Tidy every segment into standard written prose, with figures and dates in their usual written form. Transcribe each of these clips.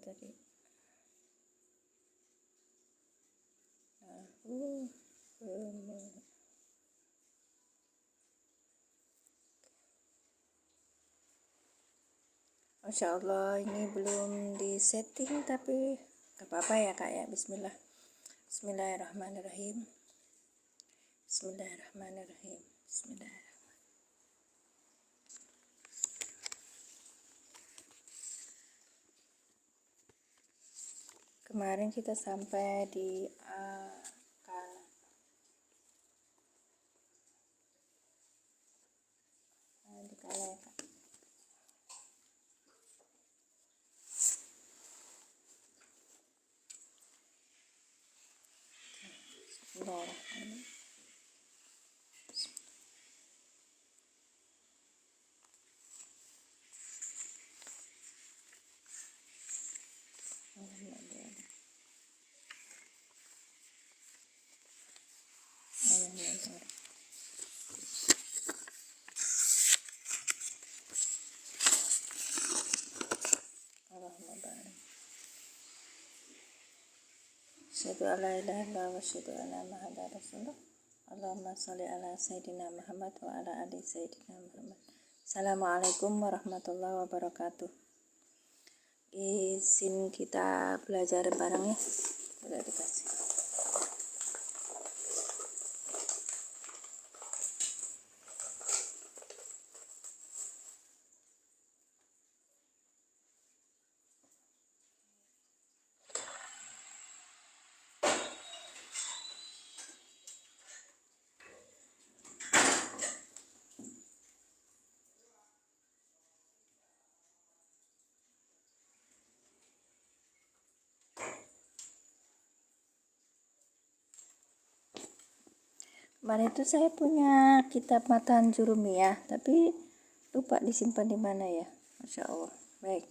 tadi. Masya Allah, ini belum di setting tapi gak apa-apa ya kak ya. Bismillah. Bismillahirrahmanirrahim. Bismillahirrahmanirrahim. Bismillahirrahmanirrahim. Kemarin kita sampai di di kala ya kak. Bismillahirrahmanirrahim. Asyhadu an la ilaha illallah wa asyhadu anna Muhammadar Rasulullah. Allahumma sholli ala sayyidina Muhammad wa ala ali sayyidina Muhammad. Assalamualaikum warahmatullahi wabarakatuh. Izin kita belajar bareng ya. Udah dikasih. Kemarin itu saya punya kitab Matan Jurumiyah, tapi lupa disimpan di mana ya. Masya Allah. Baik.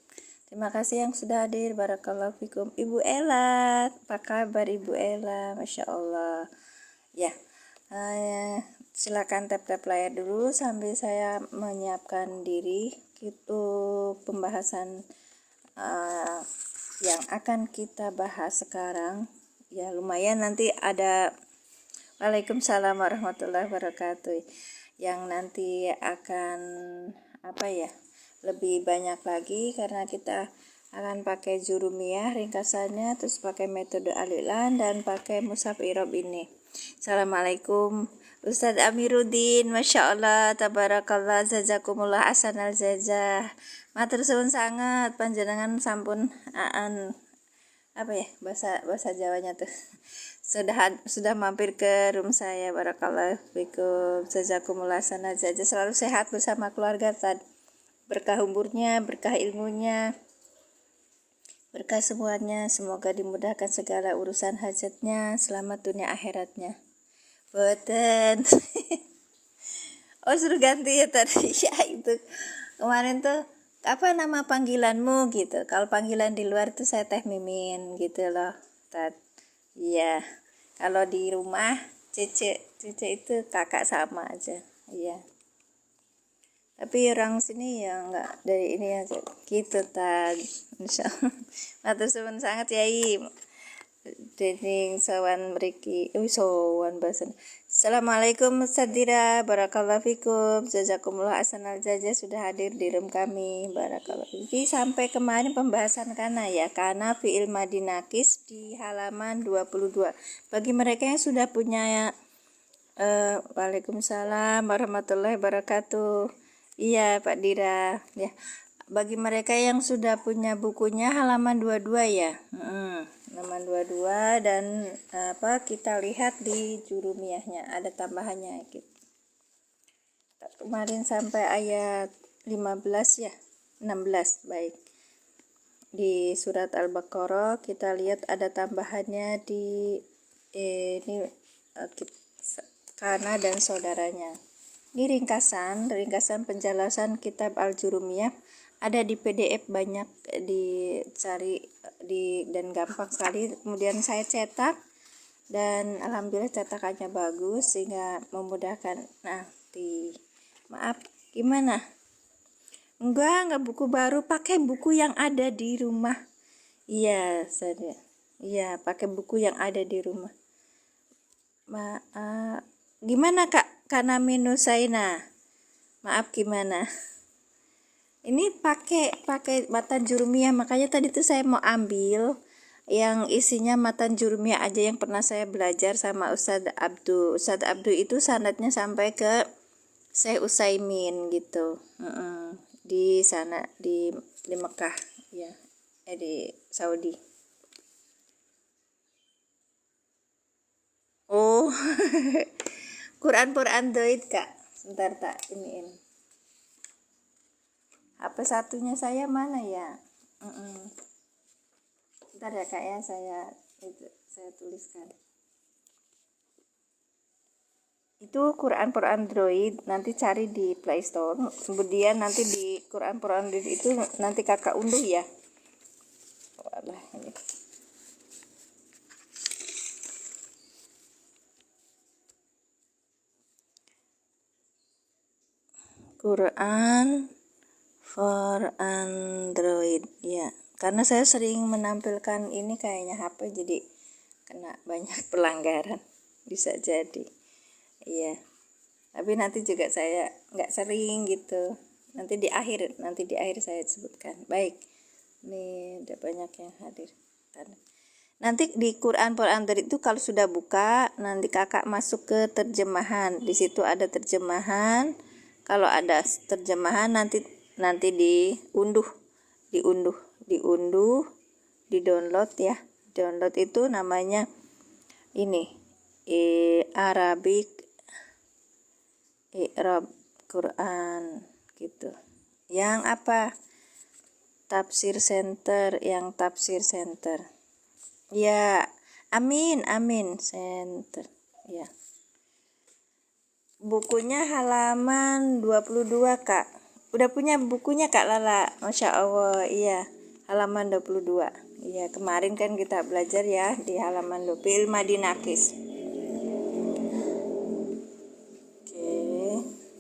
Terima kasih yang sudah hadir. Barakallahu fikum. Ibu Ella, apa kabar Ibu Ella? Masya Allah. Ya, silakan tap-tap layar dulu sambil saya menyiapkan diri. Itu pembahasan yang akan kita bahas sekarang. Ya, lumayan nanti ada. Waalaikumsalam warahmatullahi wabarakatuh. Yang nanti akan lebih banyak lagi karena kita akan pakai Jurumiyah ringkasannya, terus pakai metode Al-I'lan dan pakai mushaf i'rab ini. Assalamualaikum Ustadz Amiruddin, Masya Allah, tabarakallah, jazakumullah ahsanal jazah. Matur suwun sangat panjenengan sampun bahasa Jawanya tuh sudah mampir ke room saya. Barakallahu fikum, jazakumullah ahsanal jazah. Selalu sehat bersama keluarga, berkah umurnya, berkah ilmunya, berkah semuanya. Semoga dimudahkan segala urusan hajatnya, selamat dunia akhiratnya. Boten. Oh, suruh ganti ya tadi ya. Itu kemarin tuh apa nama panggilanmu gitu. Kalau panggilan di luar tuh saya Teh Mimin gitu loh. Iya. Kalau di rumah Cece itu kakak sama aja. Iya. Tapi orang sini ya enggak dari ini aja gitu insyaallah. Matur suwun sangat Yai. Dening sawan mriki sawan bahasan. Assalamualaikum Sadira, barakallahu fikum, jazakumullah ahsanal jazah sudah hadir di room kami. Barakallahu fikum. Sampai kemarin pembahasan kana ya, kana fi'il madhi naqis di halaman 22. Bagi mereka yang sudah punya Waalaikumsalam warahmatullahi wabarakatuh. Iya Pak Dira ya. Bagi mereka yang sudah punya bukunya halaman 22 ya. Halaman 22 dan kita lihat di Jurumiyahnya ada tambahannya gitu. Kemarin sampai ayat 15 ya. 16 baik. Di surat Al-Baqarah kita lihat ada tambahannya di Kana dan saudaranya. Ini ringkasan penjelasan kitab Al-Jurumiyah. Ada di PDF, banyak dicari dan gampang sekali. Kemudian saya cetak dan alhamdulillah cetakannya bagus sehingga memudahkan. Maaf, gimana? Enggak buku baru, pakai buku yang ada di rumah. Iya, saya. Iya, pakai buku yang ada di rumah. Gimana Kak? Kana Saina. Maaf gimana? Ini pakai matan jurumiyah, makanya tadi tuh saya mau ambil yang isinya matan jurumiyah aja yang pernah saya belajar sama Ustadz Abdu. Ustadz Abdu itu sanadnya sampai ke Syekh Utsaimin gitu. Di sana di Mekah ya. Di Saudi. Oh. Quran for Android Kak. Sebentar tak iniin. HP satunya saya mana ya? Bentar ya Kak ya, saya tuliskan. Itu Quran for Android, nanti cari di Play Store. Kemudian nanti di Quran for Android itu nanti Kakak unduh ya. Walah, ini. Quran for Android ya. Karena saya sering menampilkan ini kayaknya HP jadi kena banyak pelanggaran. Bisa jadi. Iya. Tapi nanti juga saya nggak sering gitu. Nanti di akhir saya sebutkan. Baik. Ini ada banyak yang hadir. Nanti di Quran for Android itu kalau sudah buka, nanti Kakak masuk ke terjemahan. Di situ ada terjemahan. Kalau ada terjemahan nanti diunduh, di-download ya. Download itu namanya ini Arabic I'rab Quran gitu. Yang apa? Tafsir Center, yang Tafsir Center. Ya, amin Center. Ya. Bukunya halaman 22 Kak. Udah punya bukunya Kak Lala. Masya Allah, iya. Halaman 22. Iya, kemarin kan kita belajar ya di halaman 20 Fi'il Madi Nakis. Oke.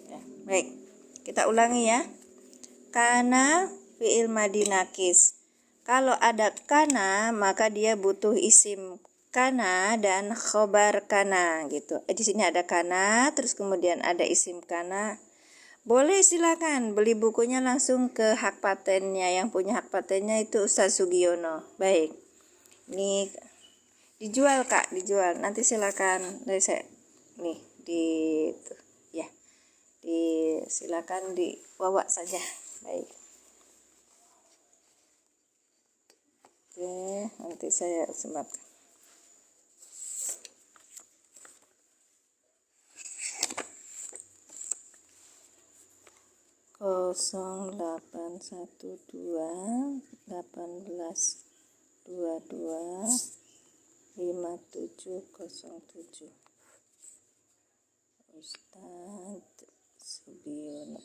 Ya, baik. Kita ulangi ya. Kana fi'il Madi Nakis. Kalau ada kana, maka dia butuh isim kana dan khobar kana gitu. Di sini ada kana, terus kemudian ada isim kana. Boleh silakan beli bukunya langsung ke hak patennya. Yang punya hak patennya itu Ustaz Sugiono. Baik. Ini dijual Kak, dijual. Nanti silakan nih tuh ya. Silakan dibawa saja. Baik. Oke, nanti saya sematkan. Kosong 812 Ustadz Sugiono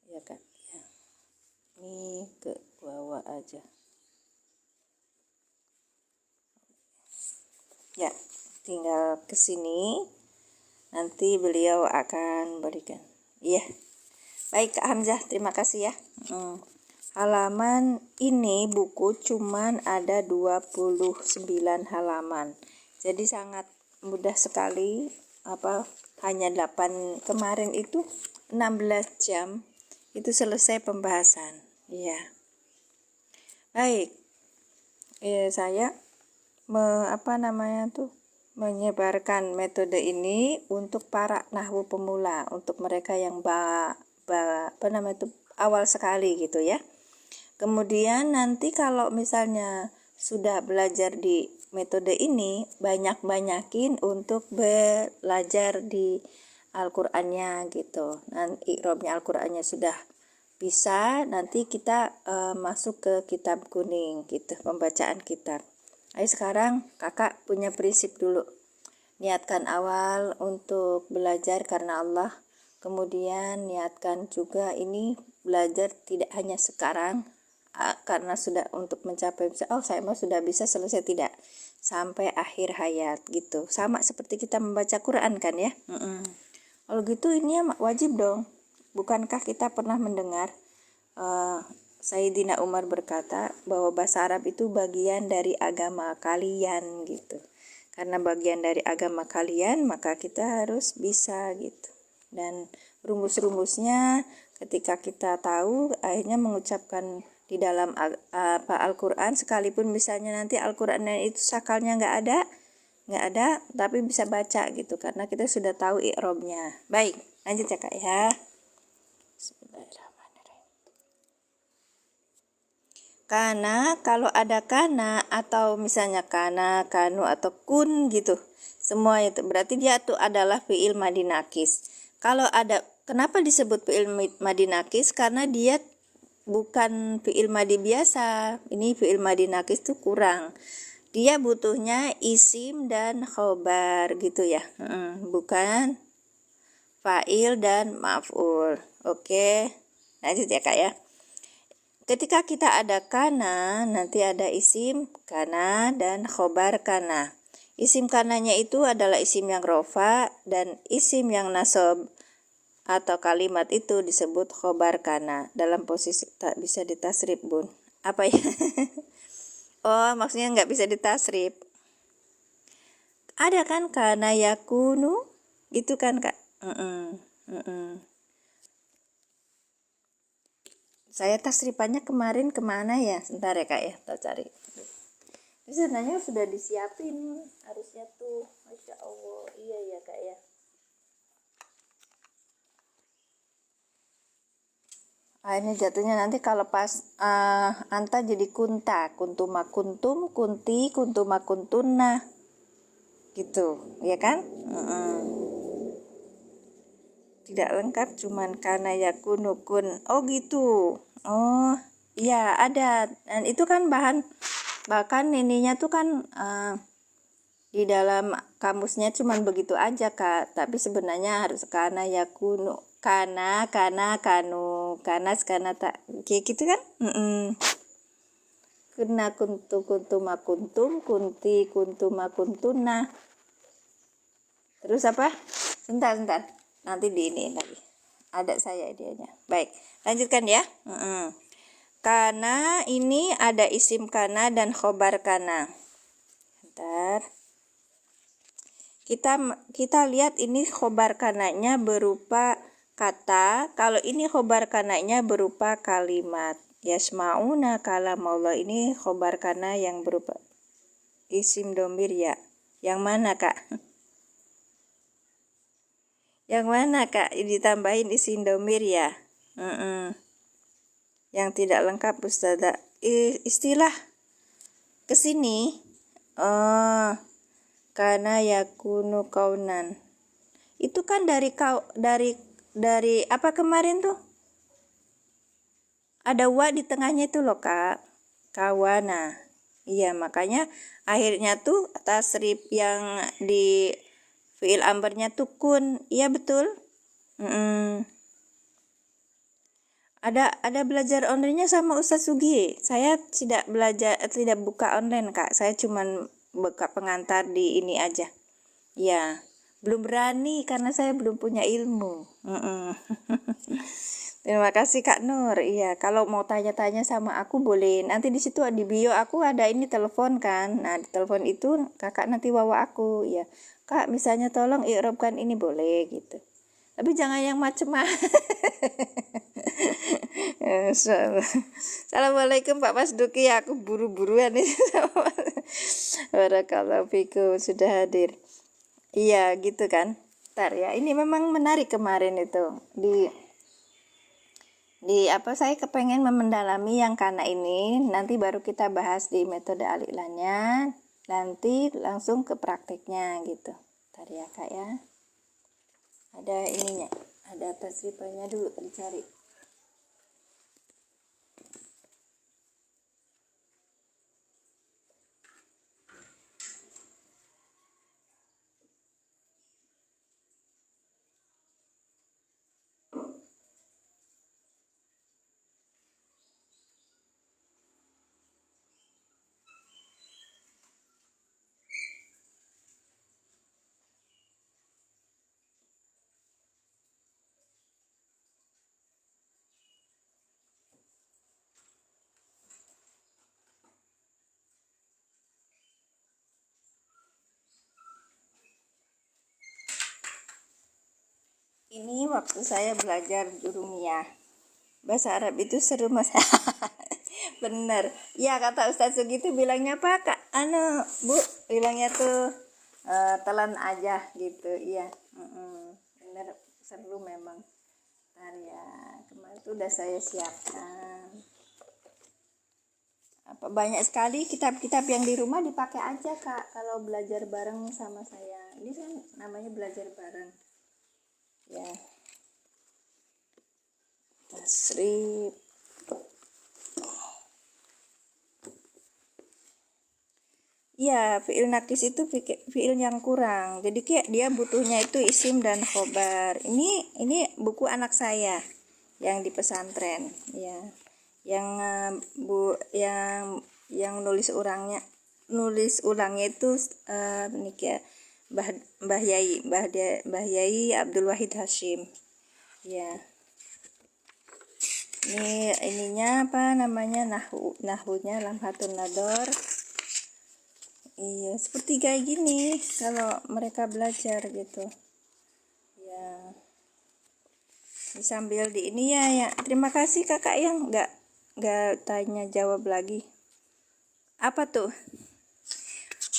ya Kak ya. Ini ke bawah aja ya, tinggal ke sini nanti beliau akan berikan. Iya. Baik Kak Hamzah, terima kasih ya. Halaman ini buku cuman ada 29 halaman. Jadi sangat mudah sekali, hanya 8 kemarin itu 16 jam itu selesai pembahasan. Iya. Baik. Saya menyebarkan metode ini untuk para nahwu pemula, untuk mereka yang awal sekali gitu ya. Kemudian nanti kalau misalnya sudah belajar di metode ini, banyakin untuk belajar di Al-Qur'annya gitu. Nanti i'rabnya Al-Qur'annya sudah bisa, nanti kita masuk ke kitab kuning gitu, pembacaan kitab. Ayo sekarang Kakak punya prinsip dulu. Niatkan awal untuk belajar karena Allah. Kemudian niatkan juga ini belajar tidak hanya sekarang karena sudah untuk mencapai saya mau sudah bisa selesai, tidak, sampai akhir hayat gitu. Sama seperti kita membaca Quran kan ya. Kalau gitu ini wajib dong. Bukankah kita pernah mendengar Sayyidina Umar berkata bahwa bahasa Arab itu bagian dari agama kalian gitu. Karena bagian dari agama kalian, maka kita harus bisa gitu. Dan rumus-rumusnya ketika kita tahu, akhirnya mengucapkan di dalam Al-Quran, sekalipun misalnya nanti Al-Quran itu sakalnya nggak ada, tapi bisa baca gitu, karena kita sudah tahu i'rabnya. Baik, lanjut ya Kak ya. Karena kalau ada kana atau misalnya kana, kanu atau kun gitu, semua itu berarti dia tuh adalah fiil madi nakis. Kalau ada, kenapa disebut fiil madi nakis? Karena dia bukan fiil madi biasa. Ini fiil madi nakis tuh kurang. Dia butuhnya isim dan khobar gitu ya. Bukan fa'il dan maf'ul. Oke. Lanjut ya Kak ya. Ketika kita ada kana, nanti ada isim kana dan khobar kana. Isim kananya itu adalah isim yang rofa, dan isim yang nasob atau kalimat itu disebut khobar kana. Dalam posisi tak bisa ditasrif bun. Apa ya? Oh, maksudnya nggak bisa ditasrif. Ada kan kana yakunu? Gitu kan Kak? Saya tasrifannya kemarin kemana ya? Sebentar ya Kak ya, kita cari. Ini sebenarnya sudah disiapin harusnya tuh. Masya Allah, iya ya Kak ya. Ini jatuhnya nanti kalau pas anta jadi kunta, kuntuma kuntum, kunti, kuntuma kuntuna, gitu, ya kan? Tidak lengkap, cuman karena yakunu kun. Oh gitu. Oh iya ada. Dan itu kan bahkan ininya tuh kan di dalam kamusnya cuman begitu aja Kak. Tapi sebenarnya harus karena yakunu, kana kanu, kana tak kayak gitu kan? Kena kuntuma kuntum, kunti kuntuma kuntuna. Terus apa? Sebentar. Nanti di ini lagi. Ada saya idenya. Baik, lanjutkan ya. Kana ini ada isim kana dan khobar kana. Bentar. Kita lihat ini khobar kananya berupa kata. Kalau ini khobar kananya berupa kalimat. Yasma'una kalamullah, ini khobar kana yang berupa isim domir ya. Yang mana Kak? Yang mana Kak? Ditambahin isim domir ya. Yang tidak lengkap Ustazah. Istilah kesini. Oh, karena yakunu kaunan. Itu kan dari apa kemarin tuh? Ada wa di tengahnya itu loh Kak. Kawana. Iya, makanya akhirnya tuh tasrif yang di fi'il amrnya tuh kun. Iya betul. Ada belajar online-nya sama Ustaz Sugi. Saya tidak buka online Kak. Saya cuman buka pengantar di ini aja. Ya, belum berani karena saya belum punya ilmu. Terima kasih Kak Nur. Iya, kalau mau tanya-tanya sama aku boleh. Nanti di situ di bio aku ada ini telepon kan. Nah, di telepon itu Kakak nanti bawa aku. Ya, Kak, misalnya tolong i'rabkan ini boleh gitu. Tapi jangan yang macem-macem. Assalamualaikum Pak Pasduki, aku buru-buruan nih. Barakallahu fikum sudah hadir. Iya gitu kan. Ntar ya, ini memang menarik kemarin itu di apa, saya kepengen mendalami yang karena ini, nanti baru kita bahas di metode alilannya, nanti langsung ke prakteknya gitu. Ntar ya Kak ya. Ada ininya, ada tasrifannya dulu dicari. Ini waktu saya belajar jurumiyah. Bahasa Arab itu seru mas. Bener. Ya kata Ustadz Sugi itu bilangnya apa kak? Bu, bilangnya tuh telan aja gitu. Iya. Bener, seru memang. Bentar ya, kemarin tuh udah saya siapkan. Banyak sekali kitab-kitab yang di rumah dipakai aja kak kalau belajar bareng sama saya. Ini kan namanya belajar bareng ya. Tasrif ya, fiil nakis itu fiil yang kurang, jadi kayak dia butuhnya itu isim dan khobar. Ini buku anak saya yang di pesantren ya, yang yang nulis ulangnya itu ini kayak Mbah Yai Abdul Wahid Hashim ya. Ini ininya apa namanya, nahunya Lamhatun Nador. Iya, seperti kayak gini kalau mereka belajar gitu ya. Sambil di ini ya. Terima kasih kakak yang nggak tanya jawab lagi. Apa tuh?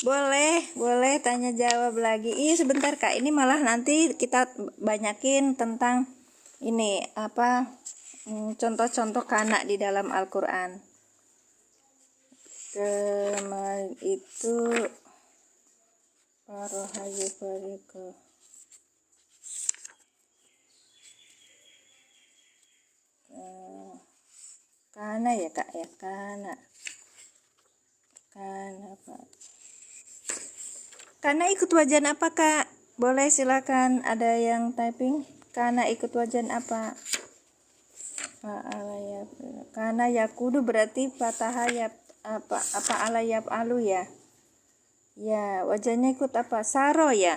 Boleh tanya jawab lagi. Iya sebentar kak, ini malah nanti kita banyakin tentang ini apa, contoh-contoh kana di dalam Al-Quran. Kemarin itu Parohayu Pariko kana ya kak ya, kana pak. Kana ikut wajan apa kak? Boleh silakan, ada yang typing. Kana ikut wajan apa? Karena yakudu berarti fatahayap apa alayap alu ya. Ya, wajahnya ikut apa? Saro ya.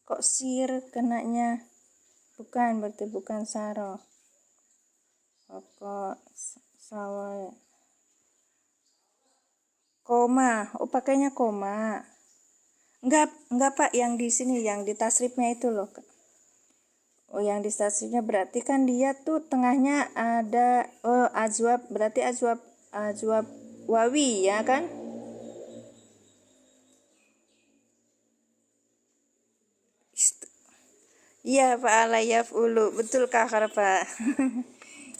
Kok sir kenanya? Bukan, berarti bukan saro. Kok sawa. Koma. Oh, pakainya koma. Enggak Pak, yang di sini yang di tasrifnya itu loh. Oh, yang di tasrifnya berarti kan dia tuh tengahnya ada azwab, berarti azwab wawi ya kan? Iya Pak Alayaf ulu, betul kak Pak.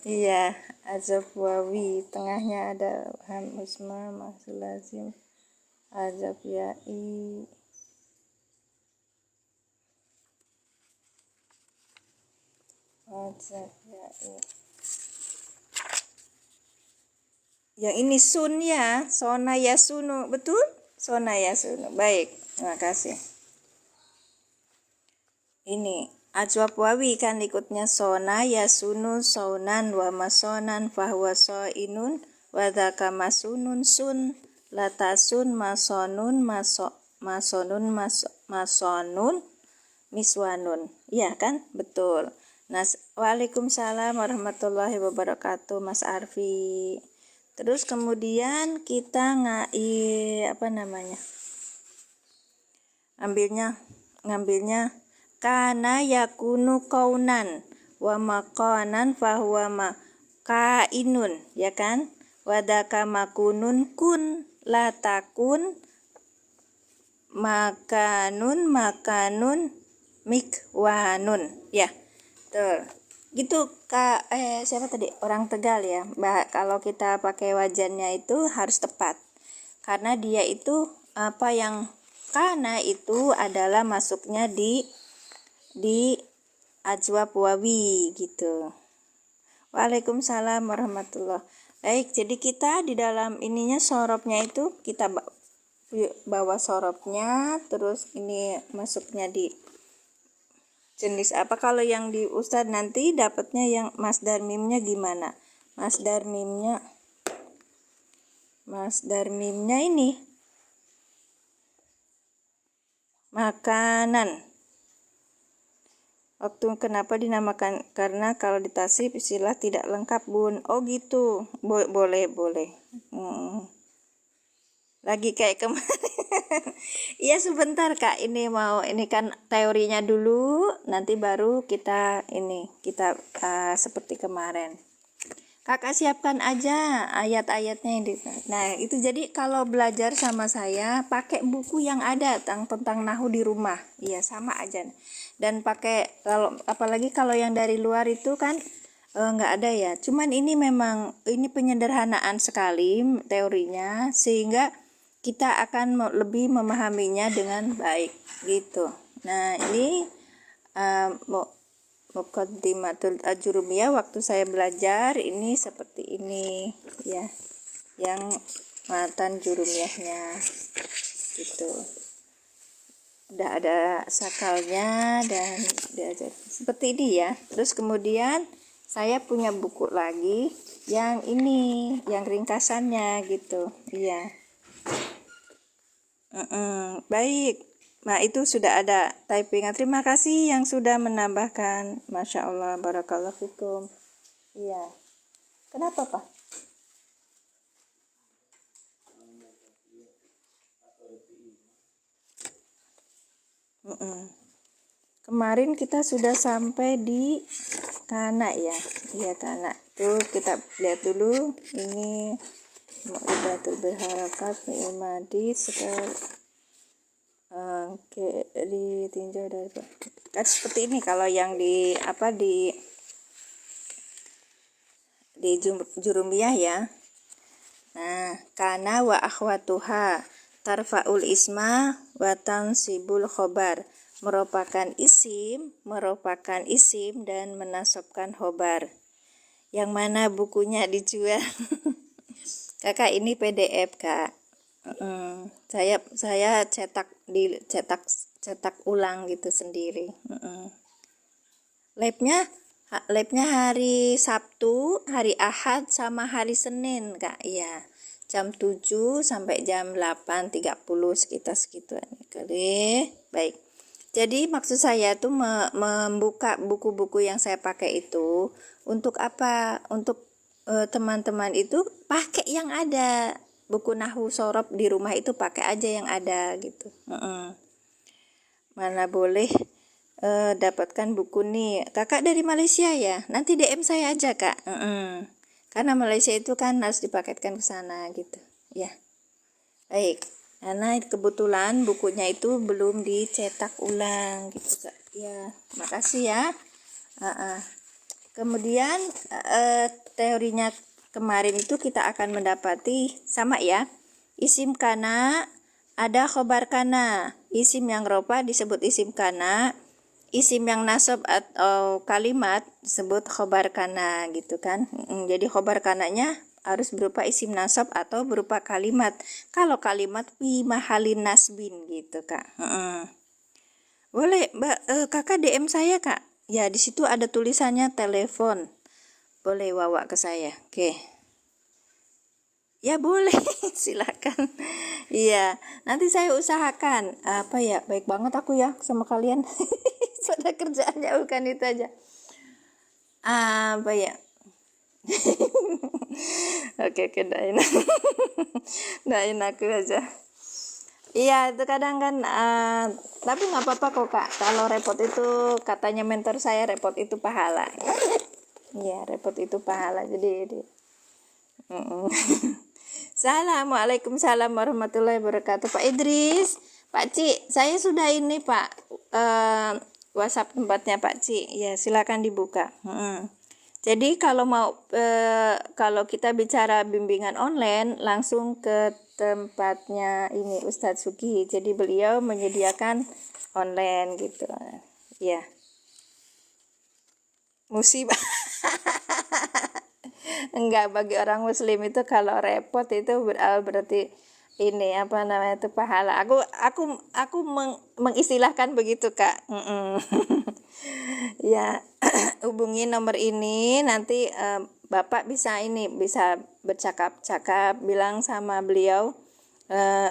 Iya, azab wawi, tengahnya ada ham usma mahsul lazim azab ya'i. Azab ya'i. Yang ini sun ya, sona ya sunu, betul? Sona ya sunu, baik, terima kasih. Ini ajwab wawi kan ikutnya sona ya sunu saunan wa masonan fahuwa soinun wadhaka masunun sun latasun masonun masonun miswanun. Iya kan? Betul. Nah, waalaikumsalam warahmatullahi wabarakatuh Mas Arfi. Terus kemudian kita ngambilnya kana yakunu kaunan wa makanan fahuwa kainun ya kan, wadaka makunun kun latakun makanun mikwanun ya. Tuh gitu kak. Siapa tadi orang Tegal ya kalau kita pakai wajannya itu harus tepat karena dia itu apa yang kana itu adalah masuknya di ajwab wawi gitu. Waalaikumsalam warahmatullahi. Baik, jadi kita di dalam ininya sorobnya itu kita bawa sorobnya, terus ini masuknya di jenis apa. Kalau yang di Ustadz nanti dapatnya yang masdar mimnya gimana? Masdar mimnya ini makanan. Waktu kenapa dinamakan? Karena kalau di tasrif istilah tidak lengkap bun. Oh gitu. Boleh. lagi kayak kemarin. Iya sebentar Kak, ini kan teorinya dulu, nanti baru kita seperti kemarin. Kakak siapkan aja ayat-ayatnya yang nah itu jadi kalau belajar sama saya pakai buku yang ada tentang nahu di rumah, iya sama aja. Dan pakai apalagi kalau yang dari luar itu kan nggak ada ya. Cuman ini memang ini penyederhanaan sekali teorinya sehingga kita akan lebih memahaminya dengan baik gitu. Nah ini Muqaddimatul Ajurumiyah waktu saya belajar ini seperti ini ya, yang matan jurumiyahnya gitu. Udah ada sakalnya dan seperti ini ya. Terus kemudian saya punya buku lagi yang ini, yang ringkasannya gitu. Iya. Baik. Nah itu sudah ada typing. Terima kasih yang sudah menambahkan. Masya Allah, barakallahu fikum. Iya. Kenapa Pak? Kemarin kita sudah sampai di kana ya. Iya kana. Tuh kita lihat dulu. Ini Mu'idatul Berharakat Mi'imadi sekarang. Oke, ditinjau dari kan seperti ini kalau yang di jurumiyah ya. Nah, kana wa akhwatuha tarfaul isma wa tansibul khobar, merupakan isim dan menasabkan khobar. Yang mana bukunya dijual? Kakak ini PDF Kak. Saya cetak ulang gitu sendiri. Labnya hari Sabtu, hari Ahad sama hari Senin Kak. Iya. Jam 7 sampai jam 8.30 sekitar segituan. Oke. Baik. Jadi maksud saya tuh membuka buku-buku yang saya pakai itu untuk apa? Untuk teman-teman itu pakai yang ada. Buku Nahwu Shorof di rumah itu pakai aja yang ada gitu. Mana boleh dapatkan buku nih. Kakak dari Malaysia ya? Nanti DM saya aja Kak. Karena Malaysia itu kan harus dipaketkan ke sana gitu. Ya. Baik. Karena kebetulan bukunya itu belum dicetak ulang gitu Kak. Ya, makasih ya. Kemudian teorinya kemarin itu kita akan mendapati sama ya, isim kana ada khobar kana, isim yang rofa disebut isim kana, isim yang nasab atau kalimat disebut khobar kana gitu kan. Jadi khobar kananya harus berupa isim nasab atau berupa kalimat. Kalau kalimat fi mahalin nasbin gitu Kak. Boleh Kakak DM saya Kak. Ya di situ ada tulisannya telepon. Boleh bawa ke saya. Oke. Ya boleh, silakan. Iya, nanti saya usahakan. Apa ya, baik banget aku ya sama kalian. Sudah kerjaannya bukan itu aja. Apa ya? Oke, dain. Dain aku aja. Iya, itu kadang kan, tapi nggak apa-apa kok Kak. Kalau repot itu, katanya mentor saya, repot itu pahala. Iya, repot itu pahala. Jadi Assalamualaikum warahmatullahi wabarakatuh. Pak Idris, Pak Ci, saya sudah ini Pak, WhatsApp tempatnya Pak Ci. Ya, silakan dibuka. Jadi kalau kalau kita bicara bimbingan online, langsung ke tempatnya ini Ustadz Suki. Jadi beliau menyediakan online gitu. Ya. Musibah. Enggak, bagi orang muslim itu kalau repot itu berarti ini apa namanya itu pahala. Aku mengistilahkan begitu Kak. Ya, hubungi nomor ini nanti Bapak bisa bercakap-cakap, bilang sama beliau,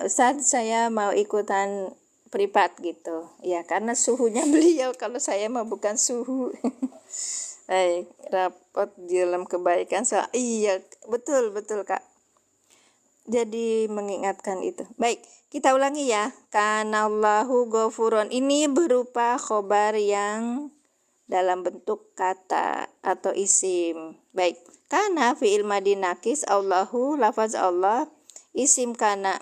Ustadz saya mau ikutan privat gitu. Ya, karena suhunya beliau, kalau saya mah bukan suhu. Rapat di dalam kebaikan. Iya, betul Kak. jadi mengingatkan itu. Baik, kita ulangi ya. Kanallahu ghafurun, ini berupa khobar yang dalam bentuk kata atau isim. Baik, kana fi'il madi nakis, Allahu lafaz Allah, isim kana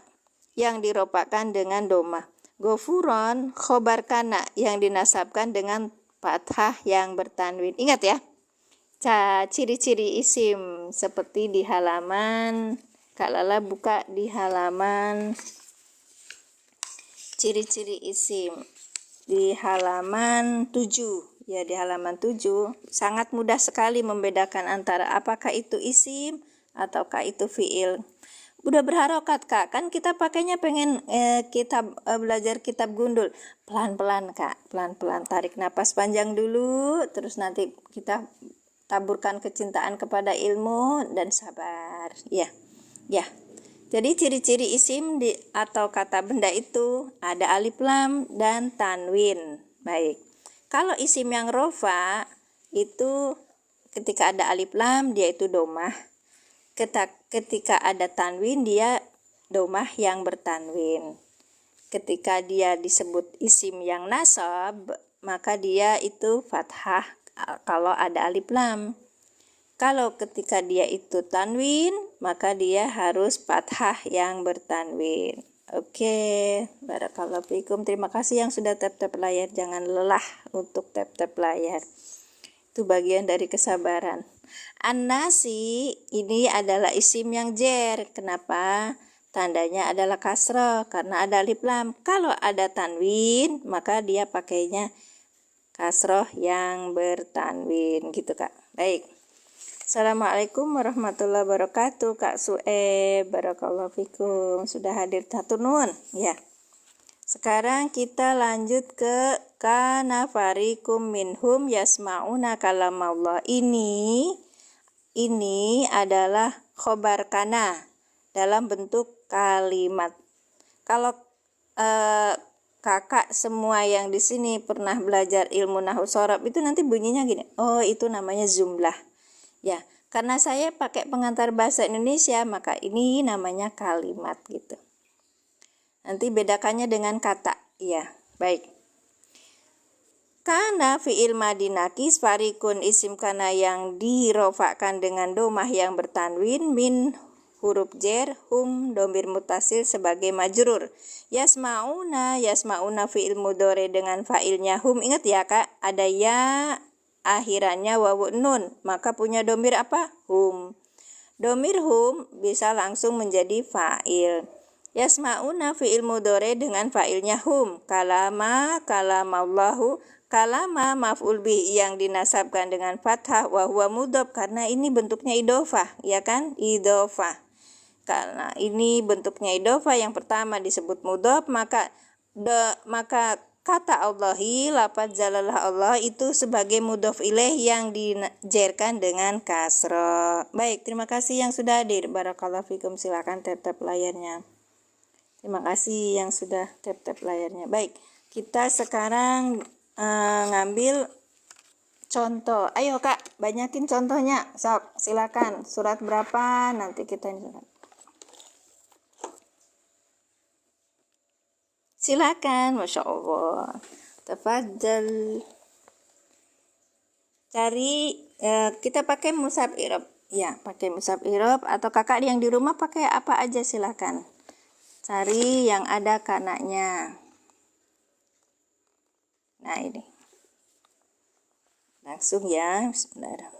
yang dirofakkan dengan domah. Ghafurun khobar kana yang dinasabkan dengan fathah yang bertanwin. Ingat ya, ciri-ciri isim seperti di halaman, Kak Lala buka di halaman ciri-ciri isim di halaman 7 ya, di halaman 7 sangat mudah sekali membedakan antara apakah itu isim ataukah itu fiil. Udah berharokat Kak, kan kita pakainya pengen belajar kitab gundul. Pelan-pelan Kak, pelan-pelan, tarik napas panjang dulu, terus nanti kita taburkan kecintaan kepada ilmu dan sabar ya. Jadi ciri-ciri isim atau kata benda itu ada alif lam dan tanwin. Baik, kalau isim yang rofa itu ketika ada alif lam dia itu domah, ketika ada tanwin dia domah yang bertanwin. Ketika dia disebut isim yang nasab maka dia itu fathah kalau ada alif lam. Kalau ketika dia itu tanwin maka dia harus fathah yang bertanwin. Oke, barakallahu fikum. Terima kasih yang sudah tap-tap layar, jangan lelah untuk tap-tap layar. Itu bagian dari kesabaran. An-nasi ini adalah isim yang jer. Kenapa? Tandanya adalah kasroh karena ada alif lam. Kalau ada tanwin maka dia pakainya kasroh yang bertanwin gitu Kak. Baik. Assalamualaikum warahmatullahi wabarakatuh. Kak Su'eb, barakallahu fikum, sudah hadir, hatur nuhun ya. Sekarang kita lanjut ke kana farikum minhum yasma'una kalamallah. Ini adalah khobar kana dalam bentuk kalimat. Kalau kakak semua yang di sini pernah belajar ilmu nahwu shorab itu nanti bunyinya gini. Oh, itu namanya jumlah. Ya, karena saya pakai pengantar bahasa Indonesia maka ini namanya kalimat gitu. Nanti bedakannya dengan kata. Ya, baik. Kana fi'il madi nakis, farikun isim kana yang dirofakkan dengan domah yang bertanwin, min huruf jer, hum domir mutasil sebagai majrur. Yasma'una fi'il mudore dengan fa'ilnya hum. Ingat ya Kak, ada ya akhirannya wawu nun, maka punya domir apa? Hum. Domir hum bisa langsung menjadi fa'il. Yasma'una fi'il mudore dengan fa'ilnya hum. Kalamallahu, kalama maf'ul bih yang dinasabkan dengan fathah wa huwa mudhof karena ini bentuknya idhofah, ya kan? Idhofah. Karena ini bentuknya idhofah, yang pertama disebut mudhof, maka kata Allahi, lafaz jalalah Allah itu sebagai mudhof ilaih yang dijerkan dengan kasroh. Baik, terima kasih yang sudah hadir. Barakallahu fikum, silakan tap-tap layarnya. Terima kasih yang sudah tap-tap layarnya. Baik, kita sekarang ngambil contoh. Ayo Kak, banyakin contohnya. Sok, silakan. Surat berapa? Nanti kita ini. Silakan, Masya Allah. Tafadhal. Cari, kita pakai mushaf i'rab. Ya, pakai mushaf i'rab atau kakak yang di rumah pakai apa aja silakan. Cari yang ada kanaknya. Nah ini. Langsung ya, bismillahirrahmanirrahim.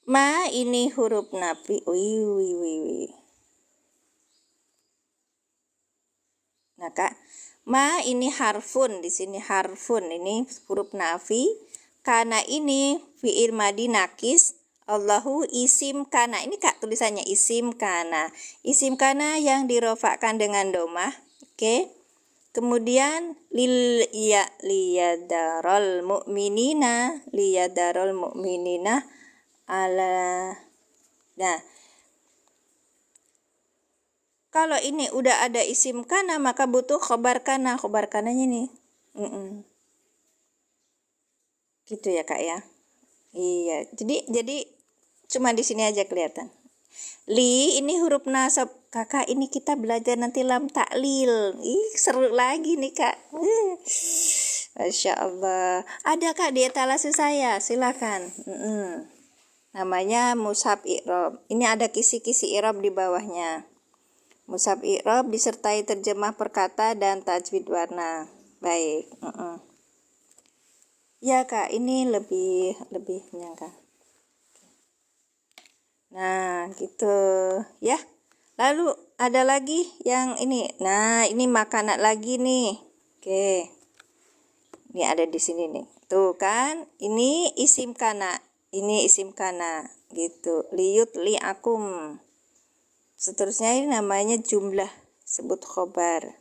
Ma ini huruf nafi. Nah Kak, ma ini harfun, di sini harfun, ini huruf nafi. Kana ini fi'il madi nakis. Allahu isim kana. Ini Kak tulisannya isim kana. Isim kana yang dirofakkan dengan domah. Oke. Kemudian liyadarul mu'minina ala. Nah, kalau ini udah ada isim kana maka butuh khobar kana. Khobar kananya nih. Gitu ya Kak ya. Iya. Jadi cuma di sini aja kelihatan. Li ini huruf nasab. Kakak, ini kita belajar nanti lam taklil. Ih, seru lagi nih kak. Masya Allah. Ada kak di etalase saya, silakan. Namanya mushaf i'rab. Ini ada kisi-kisi i'rab di bawahnya. Mushaf i'rab disertai terjemah perkata dan tajwid warna. Baik. Ya kak, ini lebih menyangka. Nah, gitu ya. Lalu ada lagi yang ini. Nah, ini makanan lagi nih. Oke. Ini ada di sini nih. Tuh kan, ini isim kana. Ini isim kana gitu. Liyut li'akum. Seterusnya ini namanya jumlah, sebut khobar.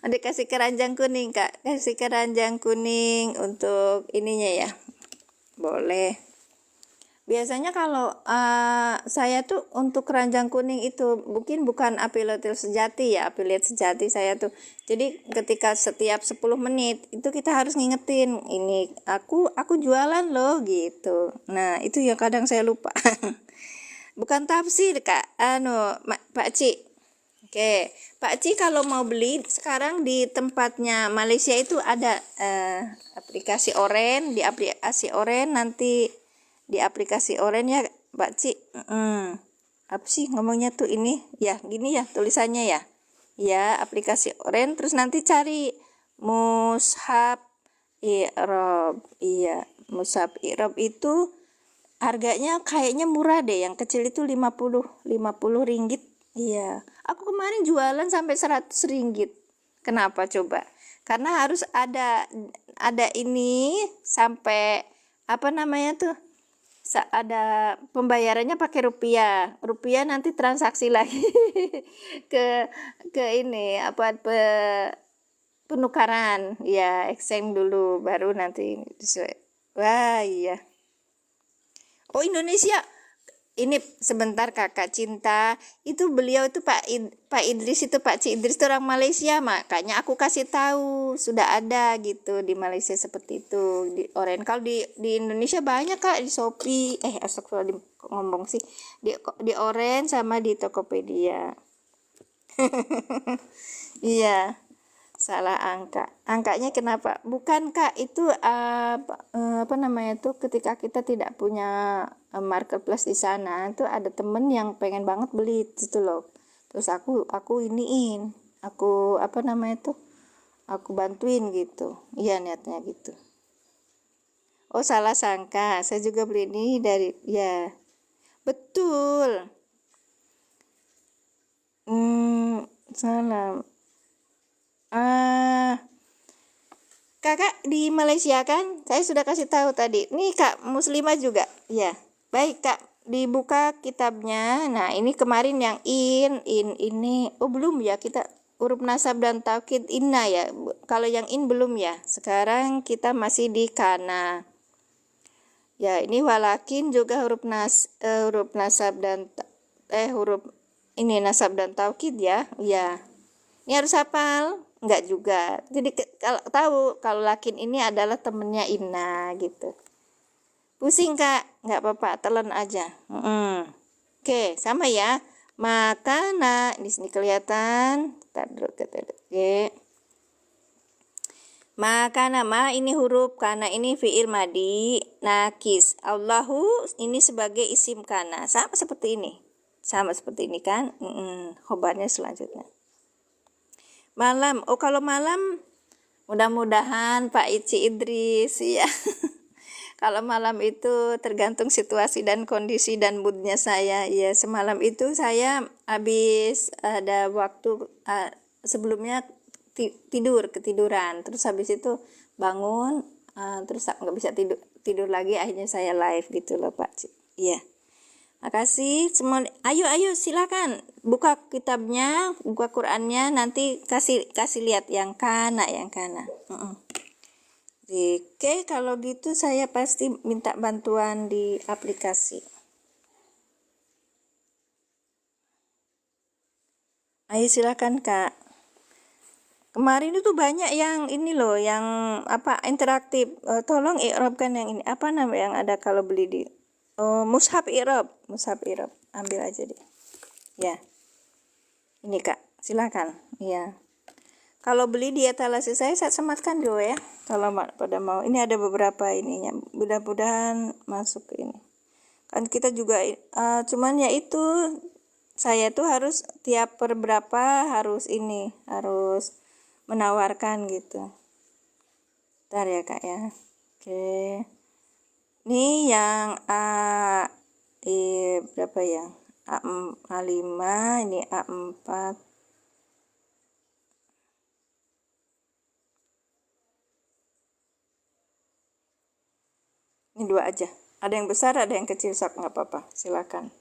Ada kasih keranjang kuning, Kak. Kasih keranjang kuning untuk ininya ya. Boleh. Biasanya kalau saya tuh untuk keranjang kuning itu bukan afiliatif sejati ya, afiliat sejati saya tuh. Jadi ketika setiap 10 menit itu kita harus ngingetin, ini aku jualan loh gitu. Nah, itu ya kadang saya lupa. Bukan tafsir, Kak. Pak Ci. Oke, Pak Ci kalau mau beli sekarang di tempatnya Malaysia itu ada aplikasi Oren, di aplikasi Oren nanti di aplikasi Oren ya Mbak Ci. Apa sih ngomongnya tuh ini ya, gini ya tulisannya ya. Ya, aplikasi Oren terus nanti cari mushaf i'rab. Iya, mushaf i'rab itu harganya kayaknya murah deh, yang kecil itu 50 ringgit. Iya, aku kemarin jualan sampai 100 ringgit. Kenapa coba? Karena harus ada ini sampai apa namanya tuh, ada pembayarannya pakai rupiah nanti transaksi lagi ke ini apa penukaran ya, exchange dulu baru nanti sesuai. Wah iya. Oh Indonesia, ini sebentar kakak Cinta, itu beliau itu Pak Idris itu Pak Ci Idris itu orang Malaysia, makanya aku kasih tahu sudah ada gitu di Malaysia seperti itu di Oren. Kalau di Indonesia banyak kak di Shopee, astagfirullah ngomong sih di Oren sama di Tokopedia. Iya. Salah angkanya kenapa? Bukan kak, itu apa namanya tuh, ketika kita tidak punya marketplace di sana itu ada temen yang pengen banget beli gitu loh, terus aku iniin, aku apa namanya tuh, aku bantuin gitu. Iya niatnya gitu. Oh salah sangka, saya juga beli ini dari ya betul. Salah. Kakak di Malaysia kan? Saya sudah kasih tahu tadi. Nih Kak Muslimah juga. Ya. Baik Kak, dibuka kitabnya. Nah, ini kemarin yang ini. Oh, belum ya, kita huruf nasab dan taukid inna ya. Kalau yang in belum ya. Sekarang kita masih di kana. Ya, ini walakin juga huruf nasab dan huruf ini nasab dan taukid ya. Ya. Ini harus hafal. Enggak juga. Jadi kalau tahu kalau lakin ini adalah temennya inna gitu. Pusing kak? Enggak apa-apa, telan aja. Oke, sama ya. Makana di sini kelihatan. Oke. Makana ma ini huruf, kana ini fiil madi nakis. Allahu ini sebagai isim kana. Sama seperti ini. Sama seperti ini kan? Khobarnya selanjutnya. Malam, oh kalau malam mudah-mudahan Pak Ici Idris ya. Kalau malam itu tergantung situasi dan kondisi dan moodnya saya. Ya semalam itu saya habis ada waktu sebelumnya ketiduran, terus habis itu bangun, terus nggak bisa tidur lagi, akhirnya saya live gitu loh Pak Ci. Iya. Makasih semua. Ayo silakan buka kitabnya, buka Qurannya, nanti kasih lihat yang kana. Oke, kalau gitu saya pasti minta bantuan di aplikasi. Ayo silakan Kak. Kemarin itu banyak yang ini loh, yang apa interaktif. Tolong i'rabkan yang ini. Apa nama yang ada kalau beli di mushaf i'rab, ambil aja deh. Ya. Ini Kak, silakan. Iya. Kalau beli di etalase saya sematkan dulu ya. Kalau pada mau. Ini ada beberapa ininya. Mudah-mudahan masuk ke ini. Kan kita juga cuman ya itu saya tuh harus tiap per berapa harus harus menawarkan gitu. Bentar ya Kak ya. Oke. Ini yang berapa ya? A5, ini A4. Ini 2 aja. Ada yang besar, ada yang kecil, sok nggak apa-apa. Silakan.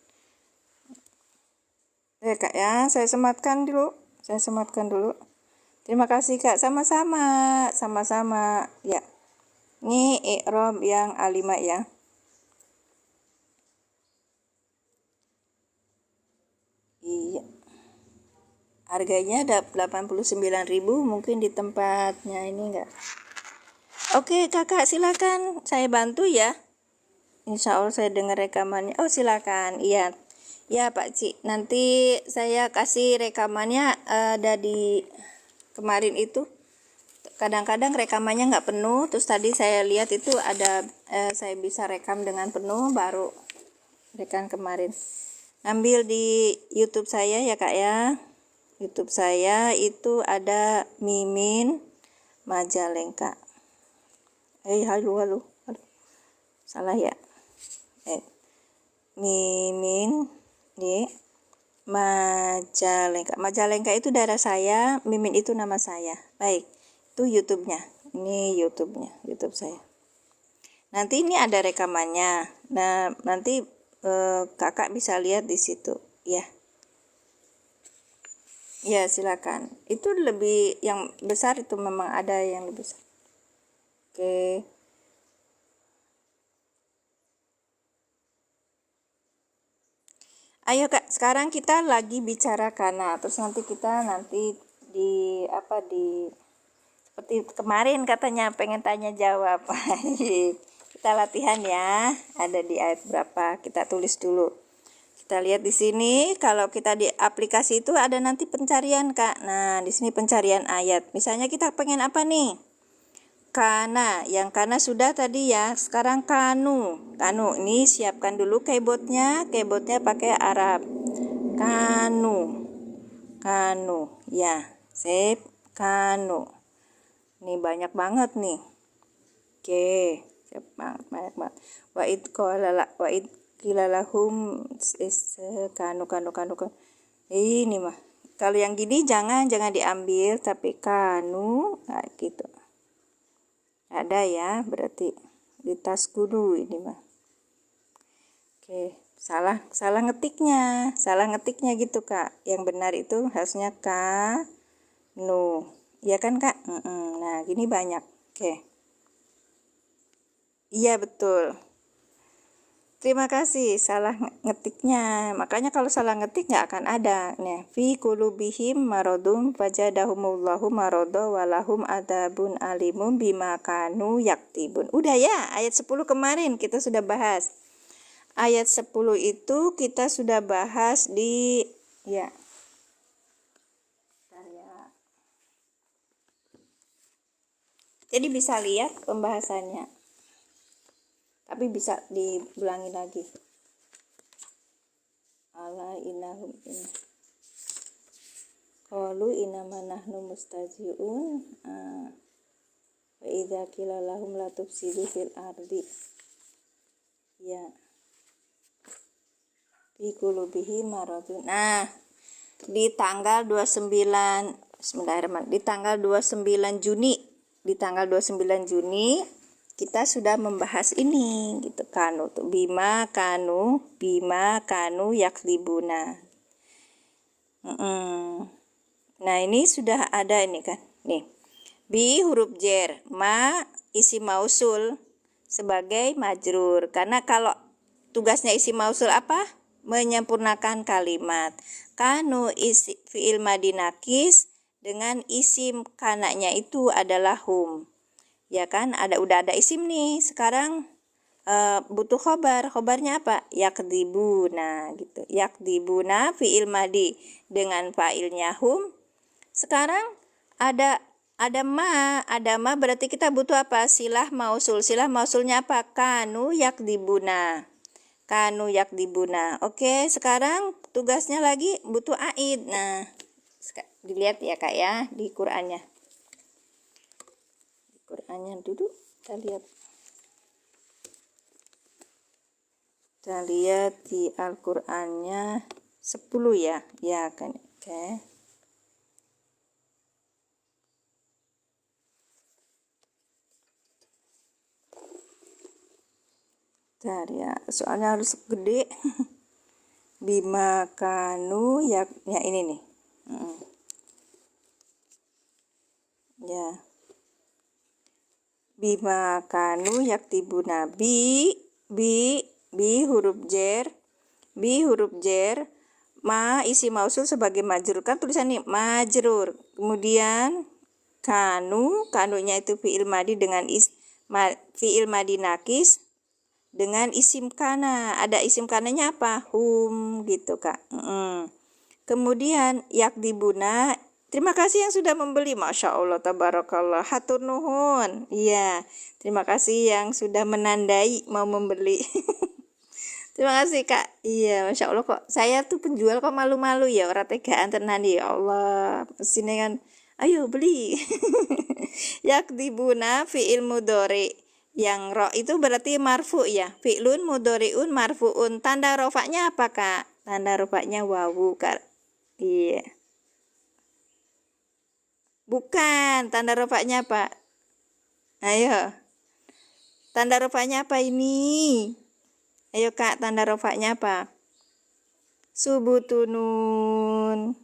Ya Kak ya, saya sematkan dulu. Terima kasih Kak, sama-sama. Ya. Ini i'rab yang A5 ya. Iya. Harganya ada 89.000, mungkin di tempatnya ini enggak. Oke Kakak, silakan saya bantu ya. Insya Allah saya dengar rekamannya. Oh silakan. Iya. Ya Pak Ci, nanti saya kasih rekamannya ada di kemarin itu. Kadang-kadang rekamannya nggak penuh, terus tadi saya lihat itu ada saya bisa rekam dengan penuh, baru rekam kemarin. Ambil di YouTube saya ya Kak ya. YouTube saya itu ada Mimin Majalengka. Halo. Salah ya. Mimin di Majalengka itu daerah saya, Mimin itu nama saya. Baik, itu YouTube-nya. Ini YouTube saya. Nanti ini ada rekamannya. Nah, nanti Kakak bisa lihat di situ, ya. Ya, silakan. Itu lebih yang besar itu memang ada yang lebih besar. Oke. Ayo Kak, sekarang kita lagi bicara kana. Terus nanti kita di seperti kemarin katanya pengen tanya jawab. Kita latihan ya. Ada di ayat berapa? Kita tulis dulu. Kita lihat di sini, kalau kita di aplikasi itu ada nanti pencarian Kak. Nah, di sini pencarian ayat. Misalnya kita pengen apa nih? Kana, yang kana sudah tadi ya. Sekarang kanu. Ini siapkan dulu keyboardnya pakai Arab. Kanu. Ya, save kanu. Ini banyak banget nih. Oke, siap banyak banget. Wa id qila lahum kanu. Ini mah. Kalau yang gini jangan diambil, tapi kanu kayak gitu. Ada ya, berarti di tas kudu ini mah. Oke, salah ngetiknya gitu Kak. Yang benar itu harusnya kanu. Iya kan Kak? Nah, gini banyak. Oke. Iya betul. Terima kasih, salah ngetiknya. Makanya kalau salah ngetik nggak akan ada. Nih, fi qulubihim maradun fajadahumullahu marado walahum adabun alimum bima kanu yaktibun. Udah ya, ayat 10 kemarin kita sudah bahas. Ayat 10 itu kita sudah bahas di ya. Jadi bisa lihat pembahasannya. Tapi bisa diulangi lagi. Ala inahum ini. Qalu innama nahnu mustajiun. Wa idza qila lahum la tufsidu fil ardi. Ya. Fi qulubihi maradun. Nah, di tanggal 29 Bismillahirrahmanirrahim. Di tanggal 29 Juni kita sudah membahas ini gitu, kanu tuh bima kanu yaklibuna. Nah ini sudah ada ini kan nih, bi huruf jer, ma isi mausul sebagai majrur, karena kalau tugasnya isi mausul apa? Menyempurnakan kalimat. Kanu isi fi'il madinakis dengan isim kananya itu adalah hum. Ya kan, udah ada isim nih. Sekarang butuh khobar. Khobarnya apa? Yakdibuna gitu. Yakdibuna fi'il madi dengan fa'ilnya hum. Sekarang ada ma berarti kita butuh apa? Silah mausul. Silah mausulnya apa? Kanu yakdibuna. Kanu yakdibuna. Oke, sekarang tugasnya lagi butuh aid. Nah, dilihat ya Kak ya di Qur'annya. Di Qur'annya dulu kita lihat. Kita lihat di Al-Qur'annya 10 ya. Ya kan. Oke. Bentar ya, soalnya harus gede. Bima kanu ya ini nih. Ya. Bima kanu yaktibuna bi huruf jer. Ma isi mausul sebagai majrur. Kan tulisan nih majrur. Kemudian kanunya itu fi'il madi dengan fi'il madi nakis dengan isim kana. Ada isim kananya apa? Hum gitu Kak. Kemudian yakdibuna. Terima kasih yang sudah membeli. Masya Allah, tabarakallah. Hatur nuhun. Iya, terima kasih yang sudah menandai mau membeli. Terima kasih Kak. Iya, Masya Allah kok. Saya tuh penjual kok malu-malu ya. Orang tegaan tenan ya Allah. Sini kan, ayo beli. Yakdibuna fi'il mudhari. Yang ro itu berarti marfu ya. Fi'lun mudhari'un marfu'un. Tanda rofaknya apa Kak? Tanda rofaknya wawu Kak. Iya. Bukan, tanda rofaknya apa? Ayo. Tanda rofaknya apa ini? Ayo Kak, tanda rofaknya apa? Subutunun.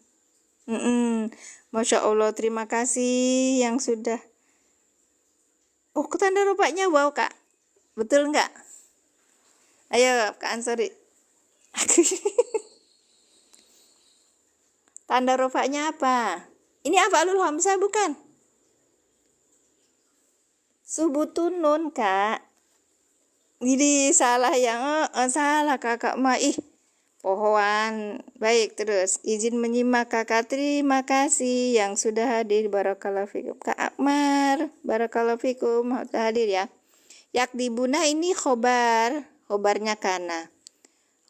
Masya Allah, terima kasih yang sudah. Oh, tanda rofaknya wow Kak. Betul nggak? Ayo Kak Ansori. Tanda rofaknya apa? Ini af'alul hamzah bukan? Subutunun Kak. Jadi salah yang salah Kakak mah. Pohoan. Baik, terus izin menyimak Kakak. Terima kasih yang sudah hadir. Barakallahu fikum. Kak Akmar, barakallahu fikum. Hadir ya. Yakdibuna ini khobarnya kana.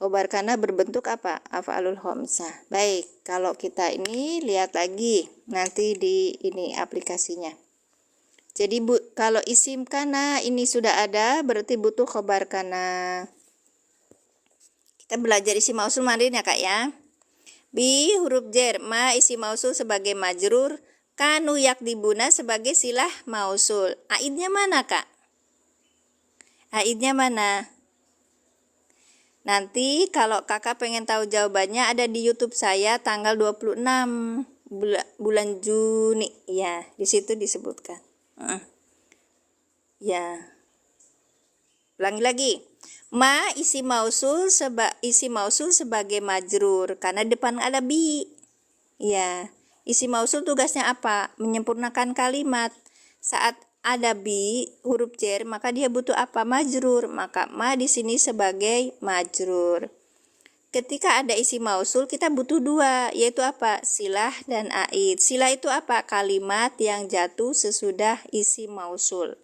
Khobar kana berbentuk apa? Af'alul hamzah. Baik, kalau kita ini lihat lagi nanti di ini aplikasinya. Jadi kalau isim kana ini sudah ada, berarti butuh khobar kana. Kita belajar isim mausul kemarin ya Kak ya. Bi huruf jer, ma isim mausul sebagai majrur, kanu yakdibuna sebagai silah mausul. Aidnya mana Kak? Aidnya mana? Nanti kalau Kakak pengen tahu jawabannya ada di YouTube saya tanggal 26 bulan Juni. Ya, di situ disebutkan. Ya. Ulangi lagi. Ma isi mausul sebagai majrur karena depan ada bi. Ya. Isi mausul tugasnya apa? Menyempurnakan kalimat. Saat ada bi huruf jer, maka dia butuh apa? Majrur. Maka ma di sini sebagai majrur. Ketika ada isi mausul kita butuh dua, yaitu apa? Silah dan aid. Silah itu apa? Kalimat yang jatuh sesudah isi mausul.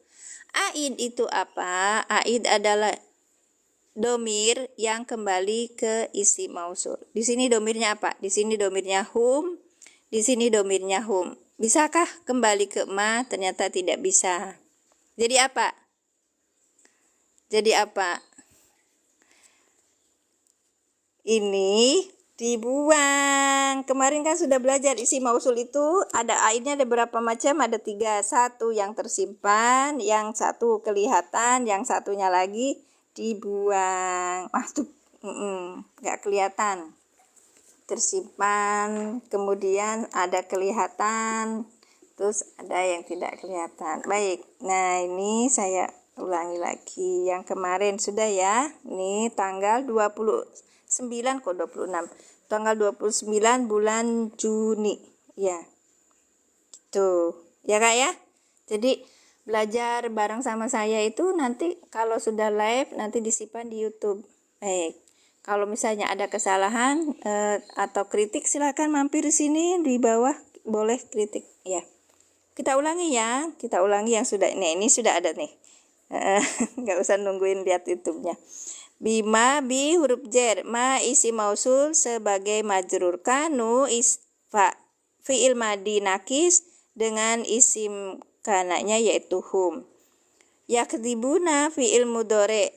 Aid itu apa? Aid adalah domir yang kembali ke isi mausul. Di sini domirnya apa? Di sini domirnya hum. Di sini domirnya hum. Bisakah kembali ke ma? Ternyata tidak bisa. Jadi apa? Ini dibuang. Kemarin kan sudah belajar isi mausul itu ada aidnya ada berapa macam? Ada 3. Satu yang tersimpan, yang satu kelihatan, yang satunya lagi dibuang. Tuh nggak kelihatan. Tersimpan, kemudian ada kelihatan, terus ada yang tidak kelihatan. Baik, nah ini saya ulangi lagi yang kemarin sudah ya. Ini tanggal 29 kok 26. Tanggal 29 bulan Juni ya. Tuh, ya Kak ya. Jadi belajar bareng sama saya itu nanti kalau sudah live nanti disimpan di YouTube. Baik. Kalau misalnya ada kesalahan atau kritik silahkan mampir di sini di bawah, boleh kritik ya. Kita ulangi ya, kita ulangi yang sudah ini sudah ada nih. Nggak usah nungguin lihat YouTube-nya. Bima bi huruf jar, ma isi mausul sebagai majrur, kanu fi'il madi nakis dengan isim kananya yaitu hum. Yakdibuna fi'il mudore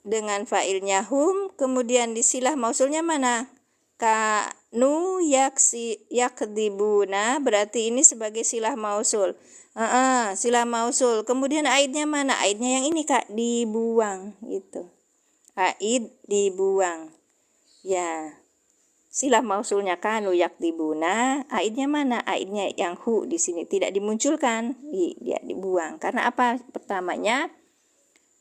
dengan fa'ilnya hum, kemudian di silah mausulnya mana? Kanu yakdibuna, berarti ini sebagai silah mausul. Silah mausul. Kemudian aidnya mana? Aidnya yang ini Kak, dibuang gitu. Aid dibuang. Ya. Silah mausulnya kanu yakdibuna, aidnya mana? Aidnya yang hu di sini tidak dimunculkan, dia dibuang. Karena apa? Pertamanya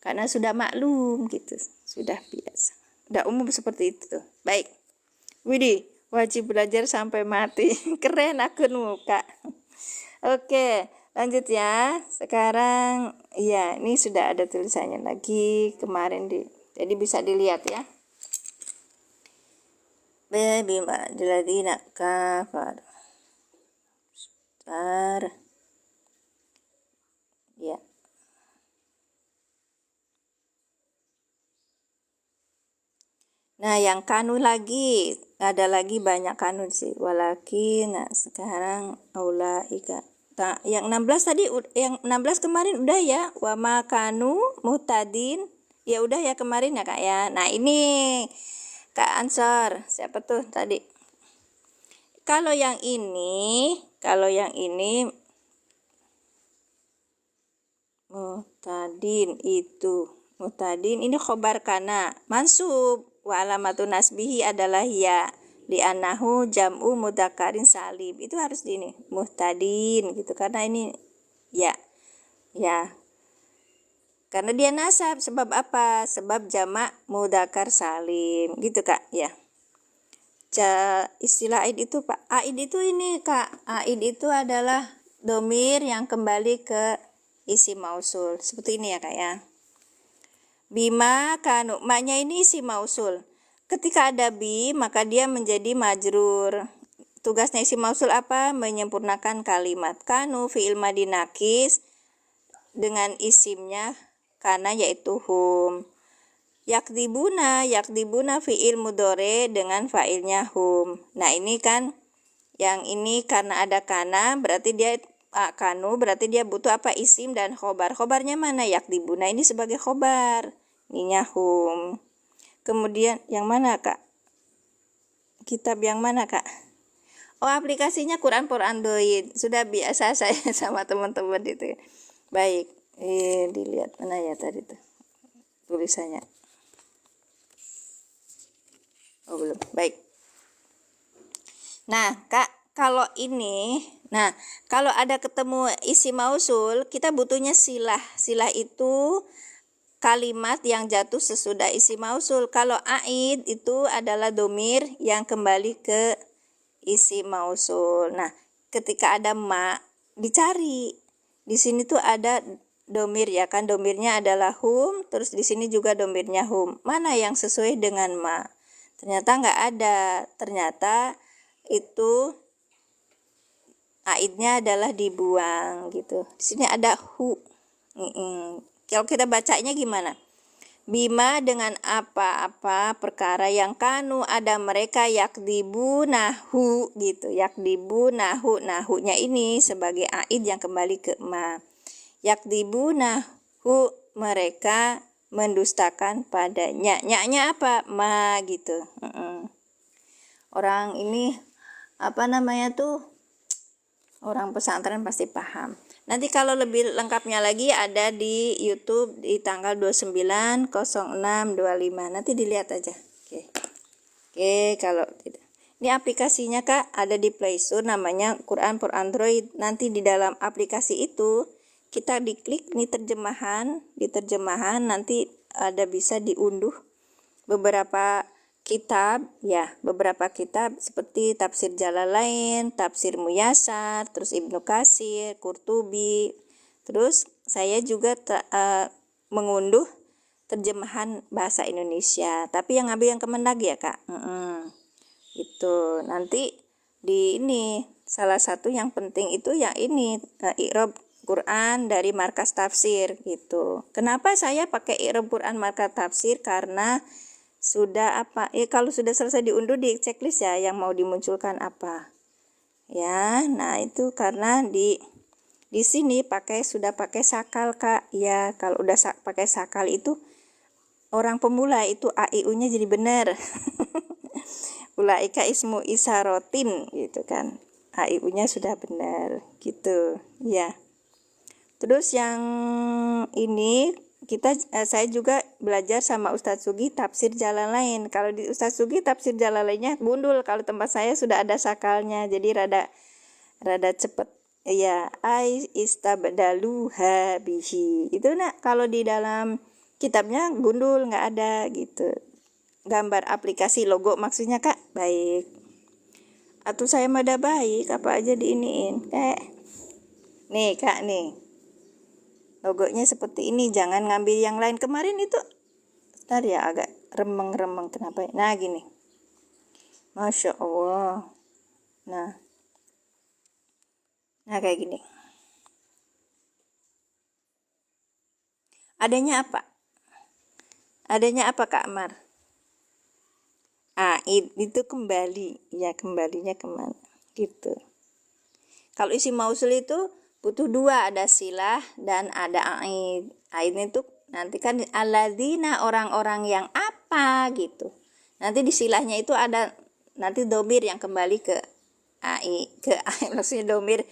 karena sudah maklum gitu, sudah biasa. Udah umum seperti itu. Baik. Widih, wajib belajar sampai mati. Keren akunmu, Kak. Oke, lanjut ya. Sekarang ya, ini sudah ada tulisannya lagi kemarin jadi bisa dilihat ya. Bima diladina kafar. Bentar. Ya. Nah, yang kanu lagi, ada lagi banyak kanu sih. Walakin, nah sekarang aulaika. Nah, yang 16 tadi, yang 16 kemarin udah ya. Wa ma kanu muhtadin. Ya udah ya kemarin ya Kak ya. Nah, ini Kak Ansor, siapa tuh tadi? Kalau yang ini muhtadin itu. Muhtadin ini khobar kana mansub, wa alamatu nasbihi adalah ya, li'annahu jam'u mudzakarin salim. Itu harus di ini muhtadin gitu, karena ini ya karena dia nasab. Sebab apa? Sebab jamak mudzakar salim gitu Kak ya. Istilah aid itu Pak, aid itu ini Kak, aid itu adalah domir yang kembali ke isim mausul seperti ini ya Kak ya. Bima kanu, maknya ini isim mausul. Ketika ada bi maka dia menjadi majrur. Tugasnya isim mausul apa? Menyempurnakan kalimat. Kanu fi'il madi nakis dengan isimnya kana yaitu hum. Yakdibuna fi'il mudore dengan fa'ilnya hum. Nah ini kan yang ini karena ada kana berarti dia kanu berarti dia butuh apa? Isim dan khobar. Khobarnya mana? Yakdibuna ini sebagai khobar, ininya hum. Kemudian yang mana Kak? Kitab yang mana Kak? Oh, aplikasinya Quran for Android. Sudah biasa saya sama teman-teman itu. Baik, dilihat mana ya tadi tuh tulisannya. Oh belum. Baik. Nah Kak, kalau ini, kalau ada ketemu isi mausul, kita butuhnya silah. Silah itu kalimat yang jatuh sesudah isi mausul. Kalau aid itu adalah domir yang kembali ke isi mausul. Nah, ketika ada ma, dicari. Di sini tuh ada domir ya kan, domirnya adalah hum, terus di sini juga domirnya hum. Mana yang sesuai dengan ma? Ternyata nggak ada. Ternyata itu aidnya adalah dibuang gitu. Di sini ada hu. Kalau kita bacanya gimana? Bima dengan apa-apa perkara yang kanu ada mereka yakdibunahu gitu. Yakdibunahu, nahunya ini sebagai aid yang kembali ke ma. Yakdibunahu, mereka mendustakan padanya. Nya apa? Ma gitu. Orang ini apa namanya tuh, orang pesantren pasti paham. Nanti kalau lebih lengkapnya lagi ada di YouTube di tanggal 29/06/25. Nanti dilihat aja. Oke, kalau tidak. Ini aplikasinya Kak ada di Play Store, namanya Quran for Android. Nanti di dalam aplikasi itu kita diklik nih terjemahan, di terjemahan nanti ada bisa diunduh beberapa kitab ya, beberapa kitab seperti Tafsir Jalalain, Tafsir Muyassar, terus Ibnu Katsir, Qurtubi. Terus saya juga mengunduh terjemahan bahasa Indonesia, tapi yang ngambil yang Kemendag ya Kak. Itu nanti di ini salah satu yang penting itu yang ini i'rab Quran dari Markas Tafsir gitu. Kenapa saya pakai i'rab Quran Markas Tafsir? Karena sudah kalau sudah selesai diunduh di checklist ya yang mau dimunculkan apa. Ya, nah itu karena di sini sudah pakai sakal Kak. Ya, kalau udah pakai sakal itu orang pemula itu AIU-nya jadi benar. Ulaika ismu isarotin gitu kan. AIU-nya sudah benar gitu ya. Terus yang ini saya juga belajar sama Ustadz Sugi Tafsir Jalalain. Kalau di Ustadz Sugi Tafsir Jalalainnya gundul, kalau tempat saya sudah ada sakalnya, jadi rada cepet ya. Istabdaluha bihi itu kalau di dalam kitabnya gundul, nggak ada gitu gambar aplikasi logo maksudnya Kak. Baik, atau saya mada baik apa aja diiniin nih Kak, nih logonya seperti ini, jangan ngambil yang lain. Kemarin itu bentar ya, agak remeng-remeng kenapa ya. Nah gini, Masya Allah. Nah kayak gini. Adanya apa Kak Amar? Itu kembali ya, kembalinya kemana gitu. Kalau isi mausul itu butuh dua, ada silah dan ada aid. Aidnya itu nanti kan alladzina, orang-orang yang apa gitu. Nanti di silahnya itu ada nanti domir yang kembali ke maksudnya domir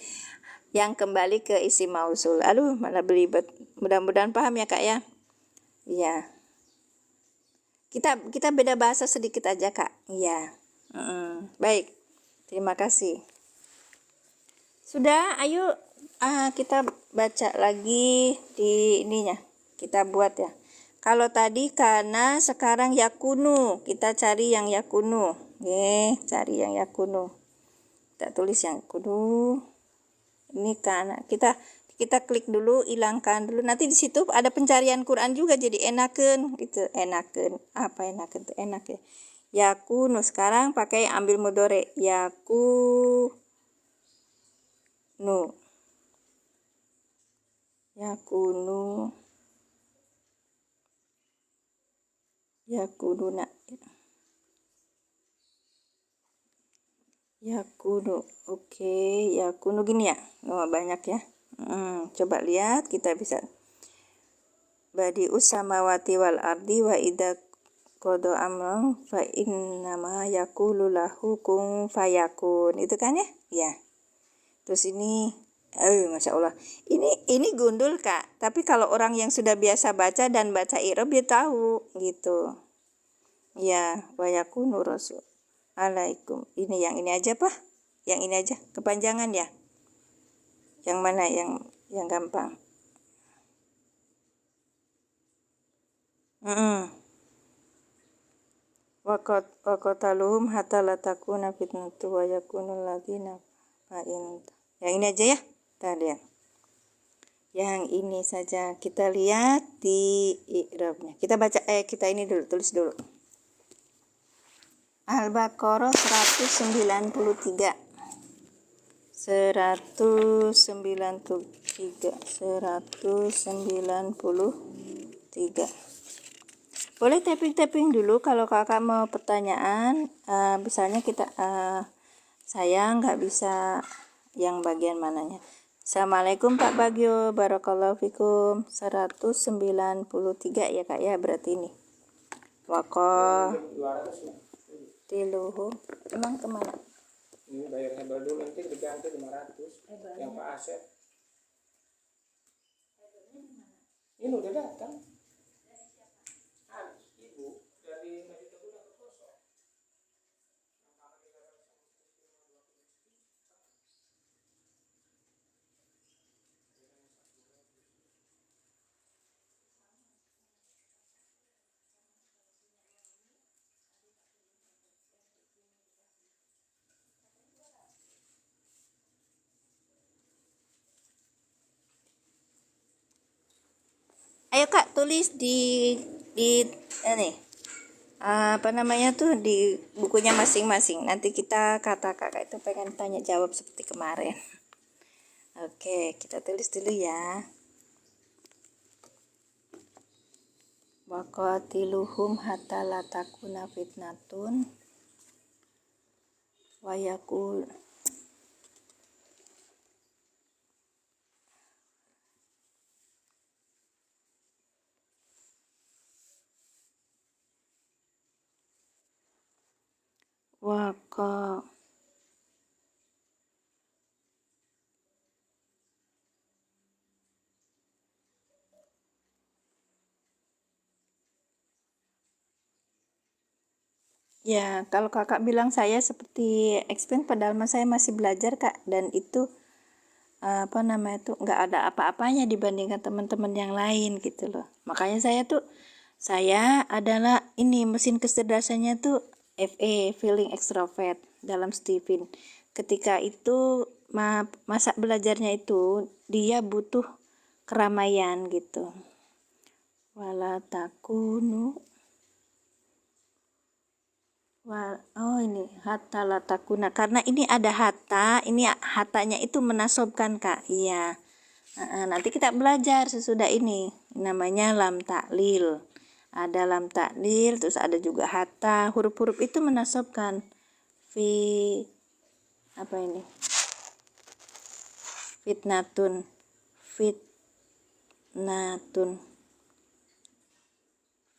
yang kembali ke isi mausul. Aduh, malah belibet. Mudah-mudahan paham ya Kak ya. Iya. Kita beda bahasa sedikit aja Kak. Iya. Baik. Terima kasih. Sudah, ayo kita baca lagi di ininya. Kita buat ya. Kalau tadi karena, sekarang yakunu. Kita cari yang yakunu. Cari yang yakunu. Kita tulis yang yakunu. Ini karena kita klik dulu, hilangkan dulu. Nanti di situ ada pencarian Quran juga, jadi enaken gitu. Enaken. Apa enaken tuh? Enak ya. Yakunu sekarang pakai ambil mudhari. Yakunu. Yakununa. Yakunu. Oke, yakunu gini ya. Banyak ya. Coba lihat, kita bisa badi'us samawati wal ardi wa idza qada amran fa innama yaqulu lahu kun fayakun. Itu kan ya? Ya. Terus ini Masya Allah. Ini gundul Kak. Tapi kalau orang yang sudah biasa baca dan baca i'rab dia tahu gitu. Ya, wa yakunu rasul alaikum. Ini yang ini aja Pak. Yang ini aja. Kepanjangan ya. Yang mana yang gampang? Waqataluhum hatta la takuna fitnatu wa yakunul ladzina fa'in. Yang ini aja ya. Kita lihat. Yang ini saja kita lihat di i'rabnya. Kita baca kita ini dulu, tulis dulu. Al-Baqarah 193. 193. Boleh tapping dulu kalau kakak mau pertanyaan. Misalnya saya nggak bisa yang bagian mananya. Assalamualaikum Pak Bagio, barakallahu fikum. 193 ya Kak ya, berarti ini. Tiluhu. Emang kemana? Ini bayarnya baru nanti diganti 500. Yang Pak Asep. Ini udah datang. Ibu dari Ayo Kak, tulis di ini apa namanya tuh di bukunya masing-masing. Nanti kita kata Kakak itu pengen tanya jawab seperti kemarin. Oke, kita tulis dulu ya. Waqatiluhum hatta la takuna fitnatun wa yakul waqa Ya, kalau Kakak bilang saya seperti explain, padahal saya masih belajar Kak, dan itu apa namanya tuh nggak ada apa-apanya dibandingkan teman-teman yang lain gitu loh. Makanya saya adalah ini mesin kecerdasannya tuh FE, feeling extrovert dalam Stephen. Ketika itu masa belajarnya itu dia butuh keramaian gitu. Wala takunu ini hatta latakuna, karena ini ada hatta, ini hatanya itu menasobkan Kak. Iya. Nanti kita belajar sesudah ini, namanya lam taklil. Ada lam taklil, terus ada juga hatta. Huruf-huruf itu menasobkan. Fi apa ini? Fitnatun, fitnatun,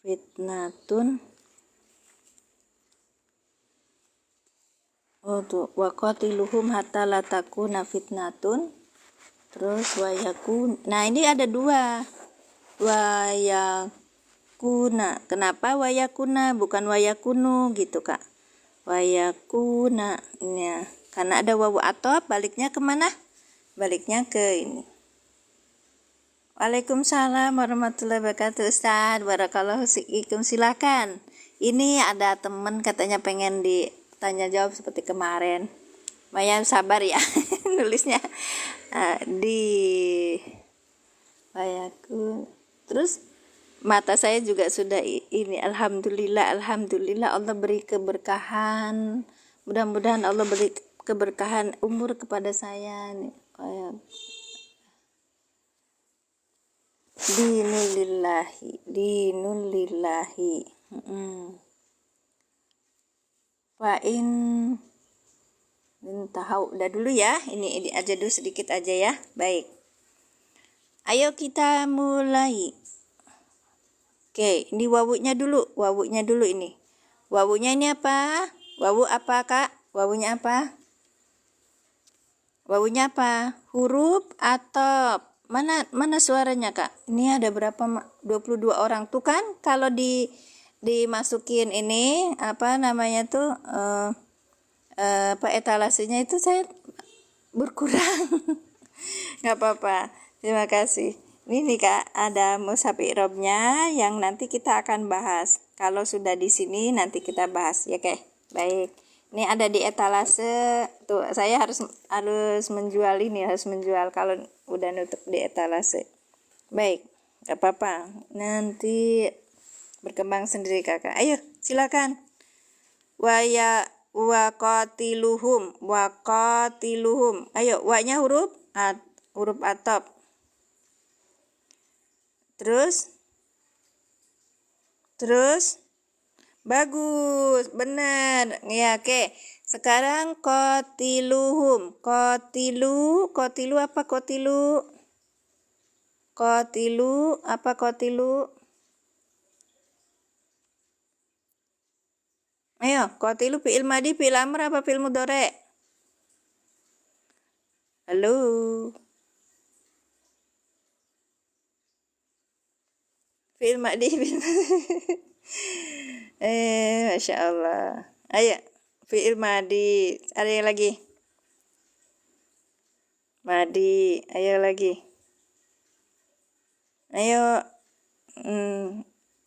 fitnatun. Oh tuh, waqatiluhum hatta la takuna fitnatun. Terus wayakun. Nah, ini ada dua. Wayakuna. Kenapa wayakuna bukan wayakunu gitu, Kak? Wayakuna. Ini ya. Karena ada wawu atop, baliknya kemana? Baliknya ke ini. Waalaikumsalam warahmatullahi wabarakatuh, Ustaz. Barakallahu fiikum. Silakan. Ini ada temen katanya pengen ditanya jawab seperti kemarin. Maya sabar ya nulisnya di Wayakun. Terus mata saya juga sudah ini, alhamdulillah Allah beri keberkahan. Mudah-mudahan Allah beri keberkahan umur kepada saya nih. Dinulillahi. Fa'in tahu udah dulu ya. Ini aja dulu sedikit aja ya. Baik. Ayo kita mulai. Oke, ini wawunya dulu ini. Wawunya ini apa? Wawu apa, Kak? Wawunya apa? Wawunya apa? Huruf atau mana suaranya, Kak? Ini ada berapa? 22 orang tuh kan? Kalau dimasukin ini apa namanya tuh etalasenya itu saya berkurang. Nggak apa-apa. Terima kasih. Ini nih Kak, ada mushaf i'rabnya yang nanti kita akan bahas. Kalau sudah di sini nanti kita bahas ya, Kak. Baik. Ini ada di etalase. Tuh, saya harus menjual ini, harus menjual kalau udah nutup di etalase. Baik. Nggak apa-apa. Nanti berkembang sendiri Kakak. Ayo, silakan. Waqatiluhum. Ayo, wa-nya huruf atop. Terus bagus, benar ya. Oke, sekarang qatiluhum. Qatilu apa qatilu? Qatilu apa qatilu? Ayo, qatilu fi'il madi, fi'il amr apa fi'il mudhari'? Halo. Fi'il madi. Masya Allah. Ayo, fi'il madi. Ada yang lagi? Madi. Ayo lagi. Ayo.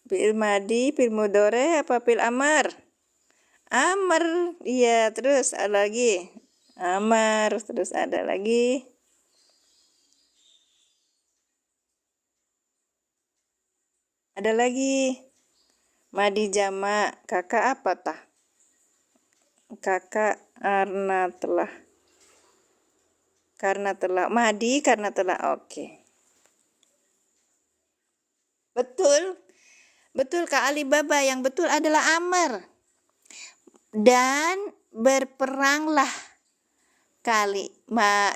Fi'il madi, fi'il mudhari' apa fi'il amr? Amr. Iya, terus ada lagi. Amr. Terus ada lagi. Ada lagi. Madi jamak. Kakak apa tah? Kakak karena telah. Madi karena telah. Oke. Betul. Betul Kak Alibaba. Yang betul adalah Amr. Dan berperanglah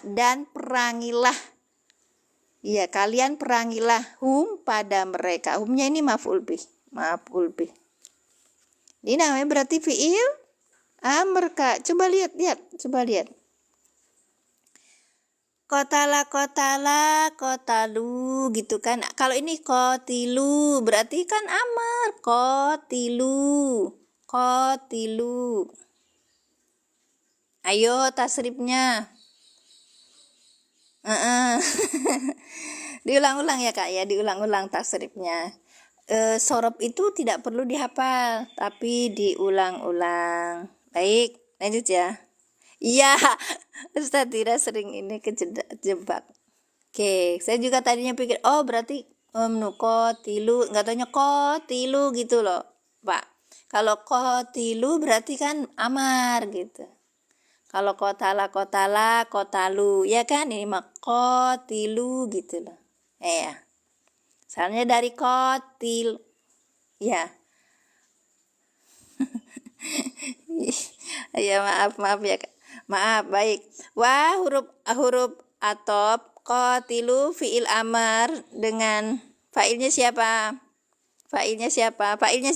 dan perangilah. Iya, kalian perangilah pada mereka. Humnya ini maf'ul bih. Ini namanya berarti fi'il amr, Kak. Coba lihat. Kotalu gitu kan. Kalau ini kotilu berarti kan amr. Kotilu. Ayo tasrifnya. Diulang-ulang ya Kak ya, diulang-ulang tasrifnya. Sorob itu tidak perlu dihafal, tapi diulang-ulang. Baik, lanjut ya. Iya, Ustaz Tira sering ini kejebak. Oke, saya juga tadinya pikir, oh berarti kotilu, nggak taunya kotilu gitu loh, Pak. Kalau kotilu berarti kan amar gitu. Kalau kotalu, ya kan? Ini mah kotilu gitu loh. Ya. Soalnya dari kotil. Ya. Ya maaf ya. Maaf, baik. Wah, huruf atop kotilu fi'il amar dengan fa'ilnya siapa? Ini fa'ilnya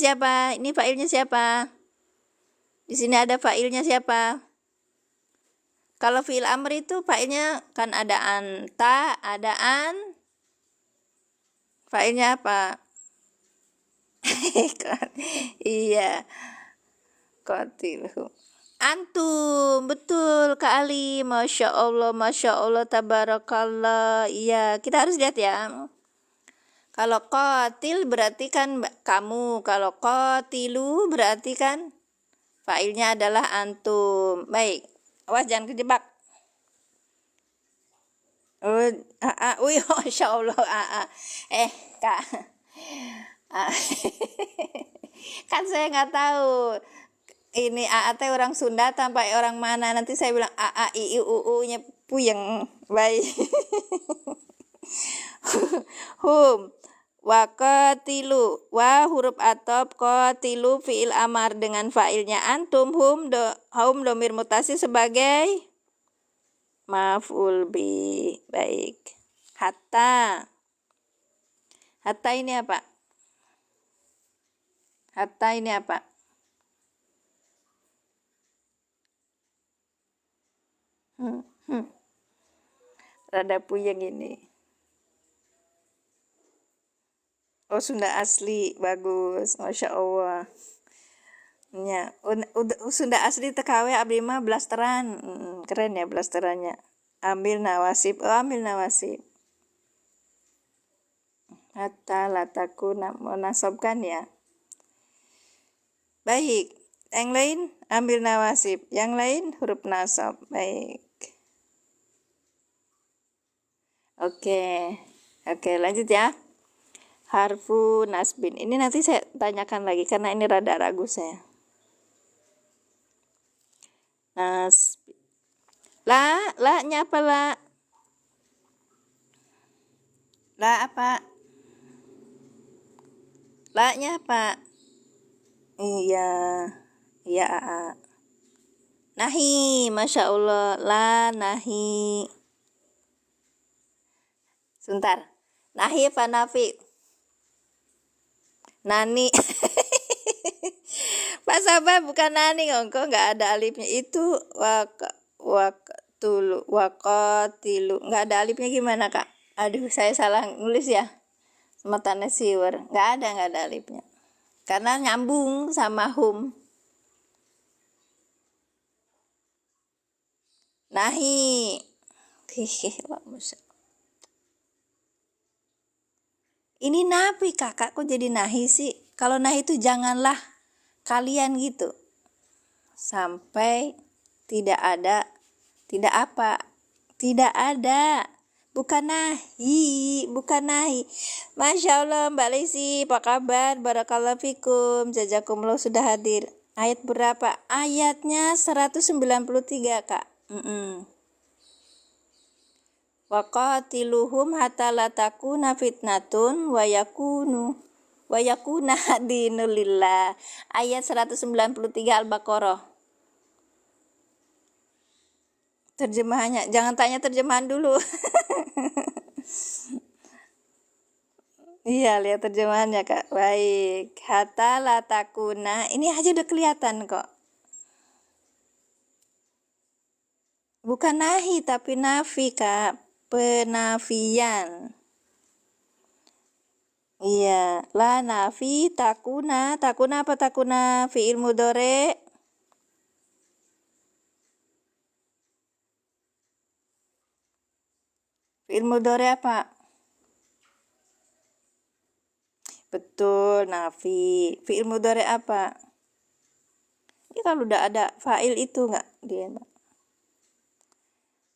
siapa? Di sini ada fa'ilnya siapa? Kalau fi'il amr itu fa'ilnya kan ada anta, ada an. Fa'ilnya apa? Iya. Qatiluhu. Antum, betul Kak Ali. Masya Allah, tabarakallah. Iya, kita harus lihat ya. Kalau qatil berarti kan kamu. Kalau qatilu berarti kan fa'ilnya adalah antum. Baik. Awas jangan kejebak. Masya Allah. Kak. Kan saya nggak tahu. Ini teh orang Sunda sampai orang mana. Nanti saya bilang i u nya puyeng. Baik. Hum. Wa qatilu. Wa huruf atop qatilu fi'il amar dengan fa'ilnya antum. Hum domir mutasi sebagai maf'ul bi. Baik. Hatta ini apa? Rada puyeng ini. Oh, Sunda asli. Bagus. Masya Allah. Ya, Sunda asli TKW abdi mah blasteran. Keren ya blasterannya. Ambil nawasib. Hatta lataku menasobkan ya. Baik. Yang lain ambil nawasib. Yang lain huruf nasab. Baik. Oke, lanjut ya. Harfu nasbin. Ini nanti saya tanyakan lagi karena ini rada ragu saya. Nasbin. La-nya apa la? La apa? La-nya apa? Iya. Nahi, Masya Allah. La nahi. Sebentar. Nahi apa nafi? Nani. Pak Sabah bukan nani, kok nggak ada alifnya. Itu wakatilu. Nggak ada alifnya gimana Kak? Aduh, saya salah nulis ya. Sematanya siwer. Nggak ada alifnya. Karena nyambung sama hum. Nahi. Ini nafi kakak kok jadi nahi sih? Kalau nahi itu janganlah kalian gitu. Sampai tidak ada. Bukan nahi, bukan nahi. Masya Allah Mbak Lesi, apa kabar? Barakallahu fikum, jazakumullah sudah hadir. Ayat berapa? Ayatnya 193 Kak. Waqatiluhum hatta la takuna fitnatun wa yakuna dinul lillah. Ayat 193 Al-Baqarah. Terjemahannya, jangan tanya terjemahan dulu. Iya, lihat terjemahannya Kak. Baik, hatta la takuna. Ini aja udah kelihatan kok. Bukan nahi tapi nafi Kak. Penafian. Iya, la nafi takuna. Takuna apa takuna? Fi'il mudhari. Fi'il mudhari apa? Betul, nafi. Fi'il mudhari apa? Ini kalau udah ada fa'il itu enggak dia, Mbak?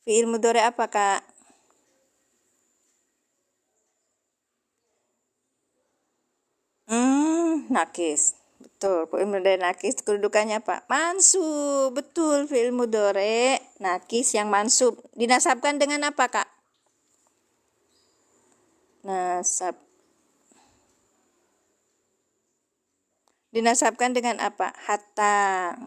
Fi'il mudhari apa, Kak? Nakis. Betul, fi'il mudhari nakis kedudukannya apa? Mansub. Betul, fi'il mudhari nakis yang mansub. Dinasabkan dengan apa, Kak? Nasab. Dinasabkan dengan apa? Hatta.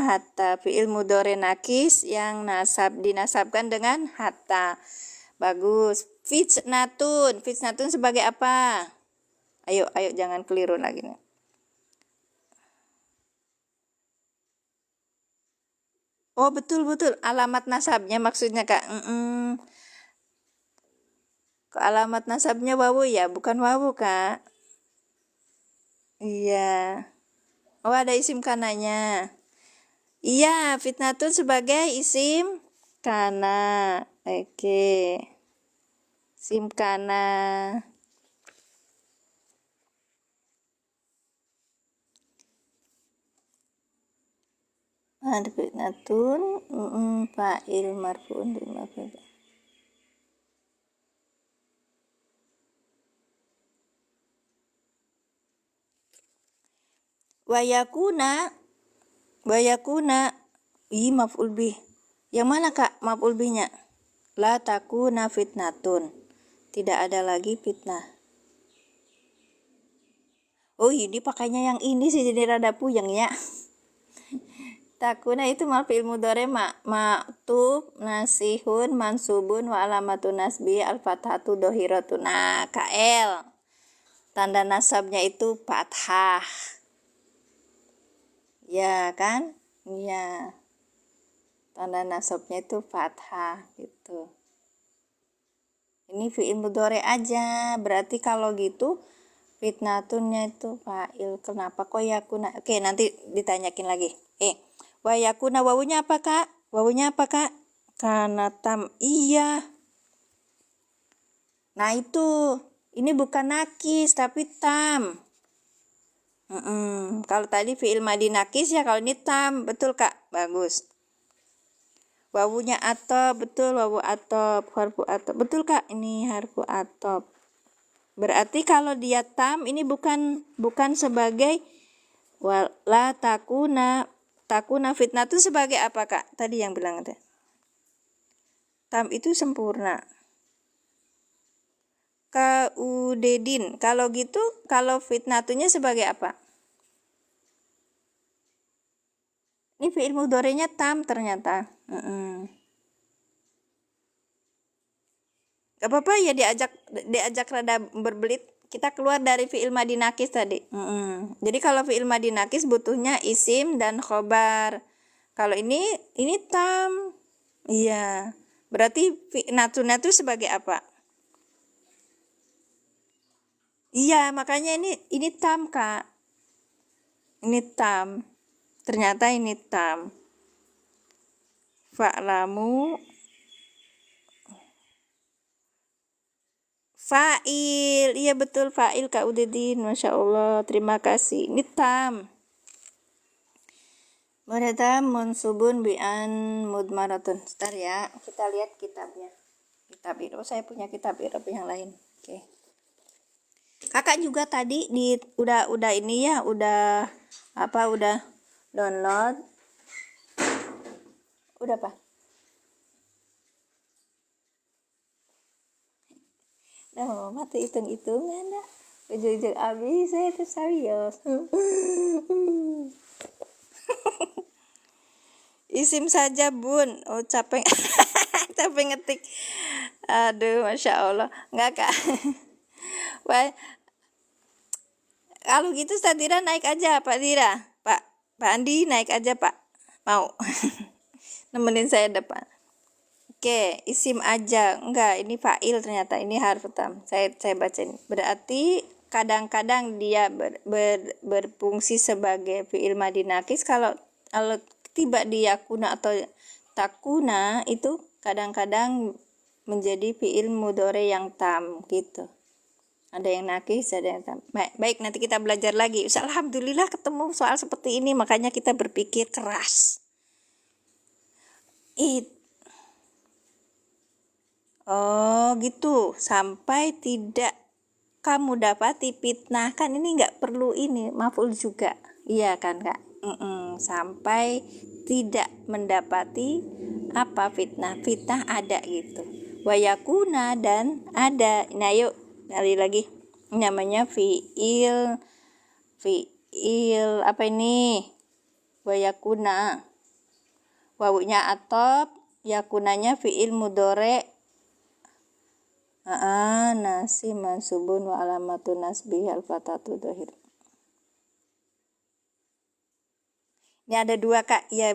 Hatta fi'il mudhari nakis yang dinasabkan dengan hatta. Bagus. Fitnatun. Fitnatun sebagai apa? Ayo jangan keliru lagi nih. Oh, betul. Alamat nasabnya maksudnya, Kak. Alamat nasabnya wawu ya, bukan wawu, Kak. Iya. Oh, ada isim kananya. Iya, fitnatun sebagai isim kana. Oke. Isim kana. Ada fitnatun, fa'il marfu'un bil maf'ul. Wayakuna maf'ul bih. Yang mana Kak maf'ul bihnya? La takuna fitnatun. Tidak ada lagi fitnah. Oh, ini pakainya yang ini sih jadi rada puyeng ya. Takuna itu maf'ul mudhari maktub nasihun mansubun wa alamatun nasbi al-fathatu dhahiratun. Nah, KL. Tanda nasabnya itu fathah. Ya kan? Iya. Tanda nasabnya itu fathah gitu. Ini fi'il mudhari aja. Berarti kalau gitu fitnatunnya itu fa'il. Kenapa kok yakuna? Oke, nanti ditanyakin lagi. Wa yakuna wawunya apa, Kak? Wawunya apa, Kak? Karena tam. Iya. Nah, itu. Ini bukan nakis tapi tam. Kalau tadi fi'il madi nakis ya, kalau ini tam. Betul, Kak? Bagus. Wawunya atop, betul, wawu atop, harfu atop. Betul, Kak? Ini harfu atop. Berarti kalau dia tam ini bukan sebagai wala takuna fitnah itu sebagai apa, Kak? Tadi yang bilang ada. Tam itu sempurna. Kaudedin. Kalau gitu, kalau fitnatunya sebagai apa? Ini fi'il mudhari'nya tam ternyata. Gak apa-apa ya diajak rada berbelit. Kita keluar dari fi'il madi nakis tadi. Jadi kalau fi'il madi nakis butuhnya isim dan khobar. Kalau ini tam. Iya. Berarti fitnatuna itu sebagai apa? Iya, makanya ini tam, Kak. Ini tam. Ternyata ini tam. Fa'lamu fa'il. Iya betul fa'il, Kak Udedin. Masya Allah. Terima kasih. Ini tam. Mereka mansubun bi'an mudmaratun. Sebentar ya. Kita lihat kitabnya. kitab Irob, saya punya kitab Irob yang lain. Oke. Kakak juga tadi udah ini ya, udah download. Udah Pak. Nah, mati hitung-hitungan dah. Ujung-ujung habis saya tuh serius. Isim saja Bun. Oh capek. Capek ngetik. Aduh, Masya Allah. Enggak Kak. Wah, kalau gitu Ustadz naik aja Pak Dira. Pak Andi naik aja Pak. Mau. Nemenin saya depan. Oke, isim aja. Enggak, ini fa'il ternyata. Ini harf tam. Saya bacain. Berarti kadang-kadang dia berfungsi sebagai fi'il madhi nakis. Kalau tiba di yakuna atau takuna, itu kadang-kadang menjadi fi'il mudhari yang tam gitu. Ada yang nakis, ada yang tam. Baik, nanti kita belajar lagi. Alhamdulillah ketemu soal seperti ini, makanya kita berpikir keras. Oh gitu, sampai tidak kamu dapati fitnah, kan ini nggak perlu ini maf'ul juga, iya kan Kak? Sampai tidak mendapati apa fitnah ada gitu. Wayakuna dan ada. Nah yuk kali lagi, namanya fiil apa ini? Wayakuna, wawunya atop, yakunanya fiil mudhari. Nasi mansubun wa alamatun nasbih al-fatatu dhahir. Ini ada dua Kak, ya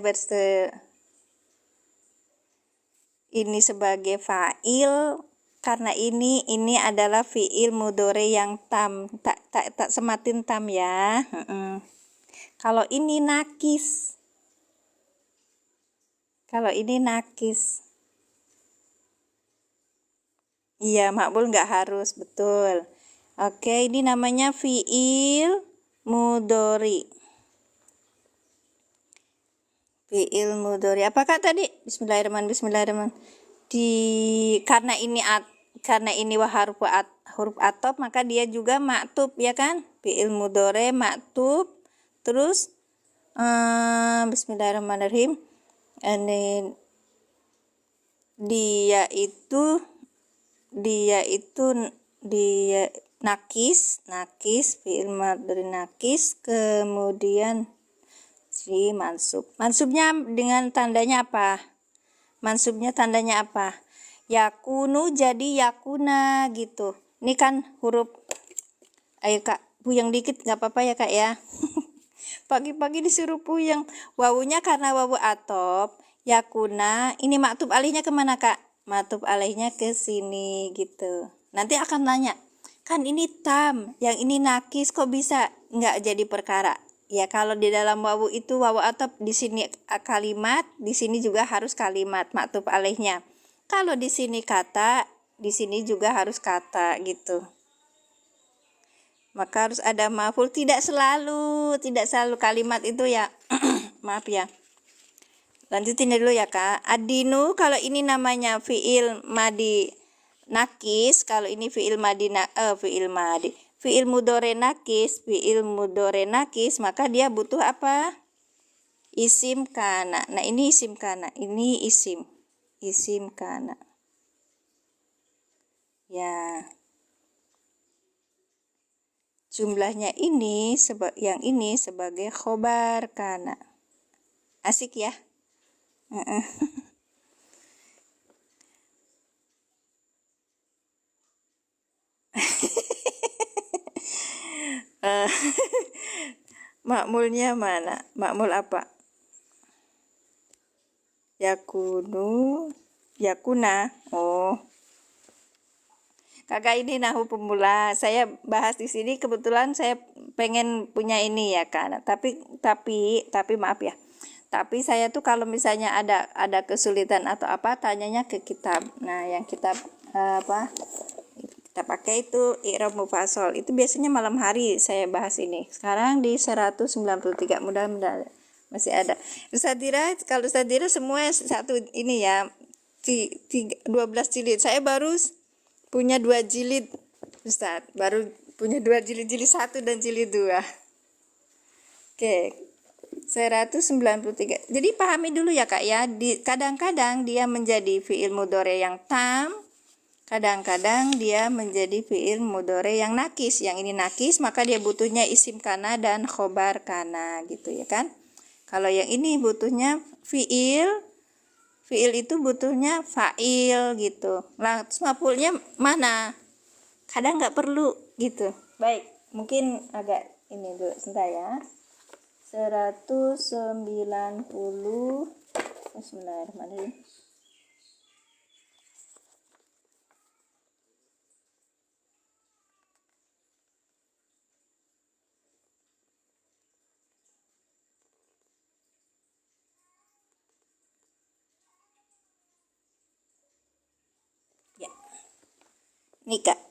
ini sebagai fa'il karena ini adalah fi'il mudhari yang tam, tak sematin tam ya. Kalau ini nakis. Iya, makbul nggak harus, betul. Oke, ini namanya fi'il mudhari. Fi'il mudhari. Apakah tadi? Bismillahirrahmanirrahim. Karena ini huruf atop, maka dia juga maktub ya kan? Fi'il mudhari maktub. Terus bismillahirrahmanirrahim. Ini dia itu nakis fi'il mudhari nakis, kemudian si mansubnya dengan tandanya apa? Yakunu jadi yakuna gitu. Ini kan huruf, ayo Kak puyeng dikit nggak apa-apa ya Kak ya. Pagi-pagi disuruh puyeng. Wawunya karena wawu atop, yakuna, ini maktub alihnya kemana Kak? Maktub alihnya ke sini gitu. Nanti akan nanya, kan ini tam, yang ini nakis, kok bisa nggak jadi perkara? Ya kalau di dalam wawu itu wawu atop, di sini kalimat, di sini juga harus kalimat maktub alihnya. Kalau di sini kata, di sini juga harus kata gitu. Maka harus ada maf'ul, tidak selalu kalimat itu ya. Maaf ya. Lanjutin dulu ya Kak. Adinu kalau ini namanya fi'il madhi nakis, kalau ini fi'il mudhari nakis, maka dia butuh apa? Isim kana. Nah, ini isim kana. Ini isim kana. Ya. Jumlahnya yang ini sebagai khobar kana. Asik ya? Makmulnya mana? Makmul apa? Yakuna. Oh. Kakak ini nahu pemula. Saya bahas di sini kebetulan saya pengen punya ini ya Kak. Tapi maaf ya. Tapi saya tuh kalau misalnya ada kesulitan atau apa, tanyanya ke kitab. Nah, yang kitab kita pakai itu i'rab mufassal. Itu biasanya malam hari saya bahas ini. Sekarang di 193, mudah-mudahan masih ada. Kalau Ustadz Dira semua satu ini ya. 12 jilid. Saya baru punya 2 jilid, Ustaz. Baru punya 2 jilid 1 dan jilid 2. Oke. 193. Jadi pahami dulu ya Kak ya. Kadang-kadang dia menjadi fiil mudhari yang tam, kadang-kadang dia menjadi fiil mudhari yang nakis. Yang ini nakis maka dia butuhnya isim kana dan khobar kana gitu ya kan. Kalau yang ini butuhnya fiil itu butuhnya fa'il gitu. Lah terus maf'ulnya mana? Kadang nggak perlu gitu. Baik, mungkin agak ini dulu sebentar ya. 190. Bismillahirrahmanirrahim. Ya. Nih Kak.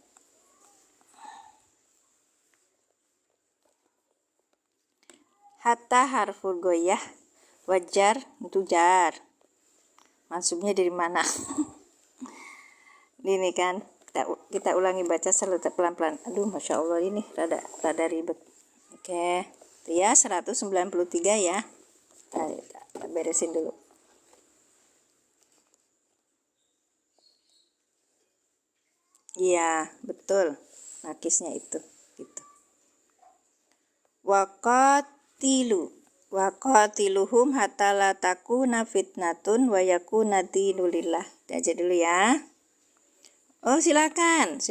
Hatta harful goyah, wajar itu jar. Maksudnya dari mana? Ini kan kita ulangi baca selalu pelan-pelan. Aduh, masya Allah ini rada ribet. Oke, itu ya 193 ya. Kita beresin dulu. Iya, betul. Nakisnya itu gitu. Waqatiluhum hatta la takuna fitnatun wa yakuna dinulillah. Aja dulu ya. Oh, silakan.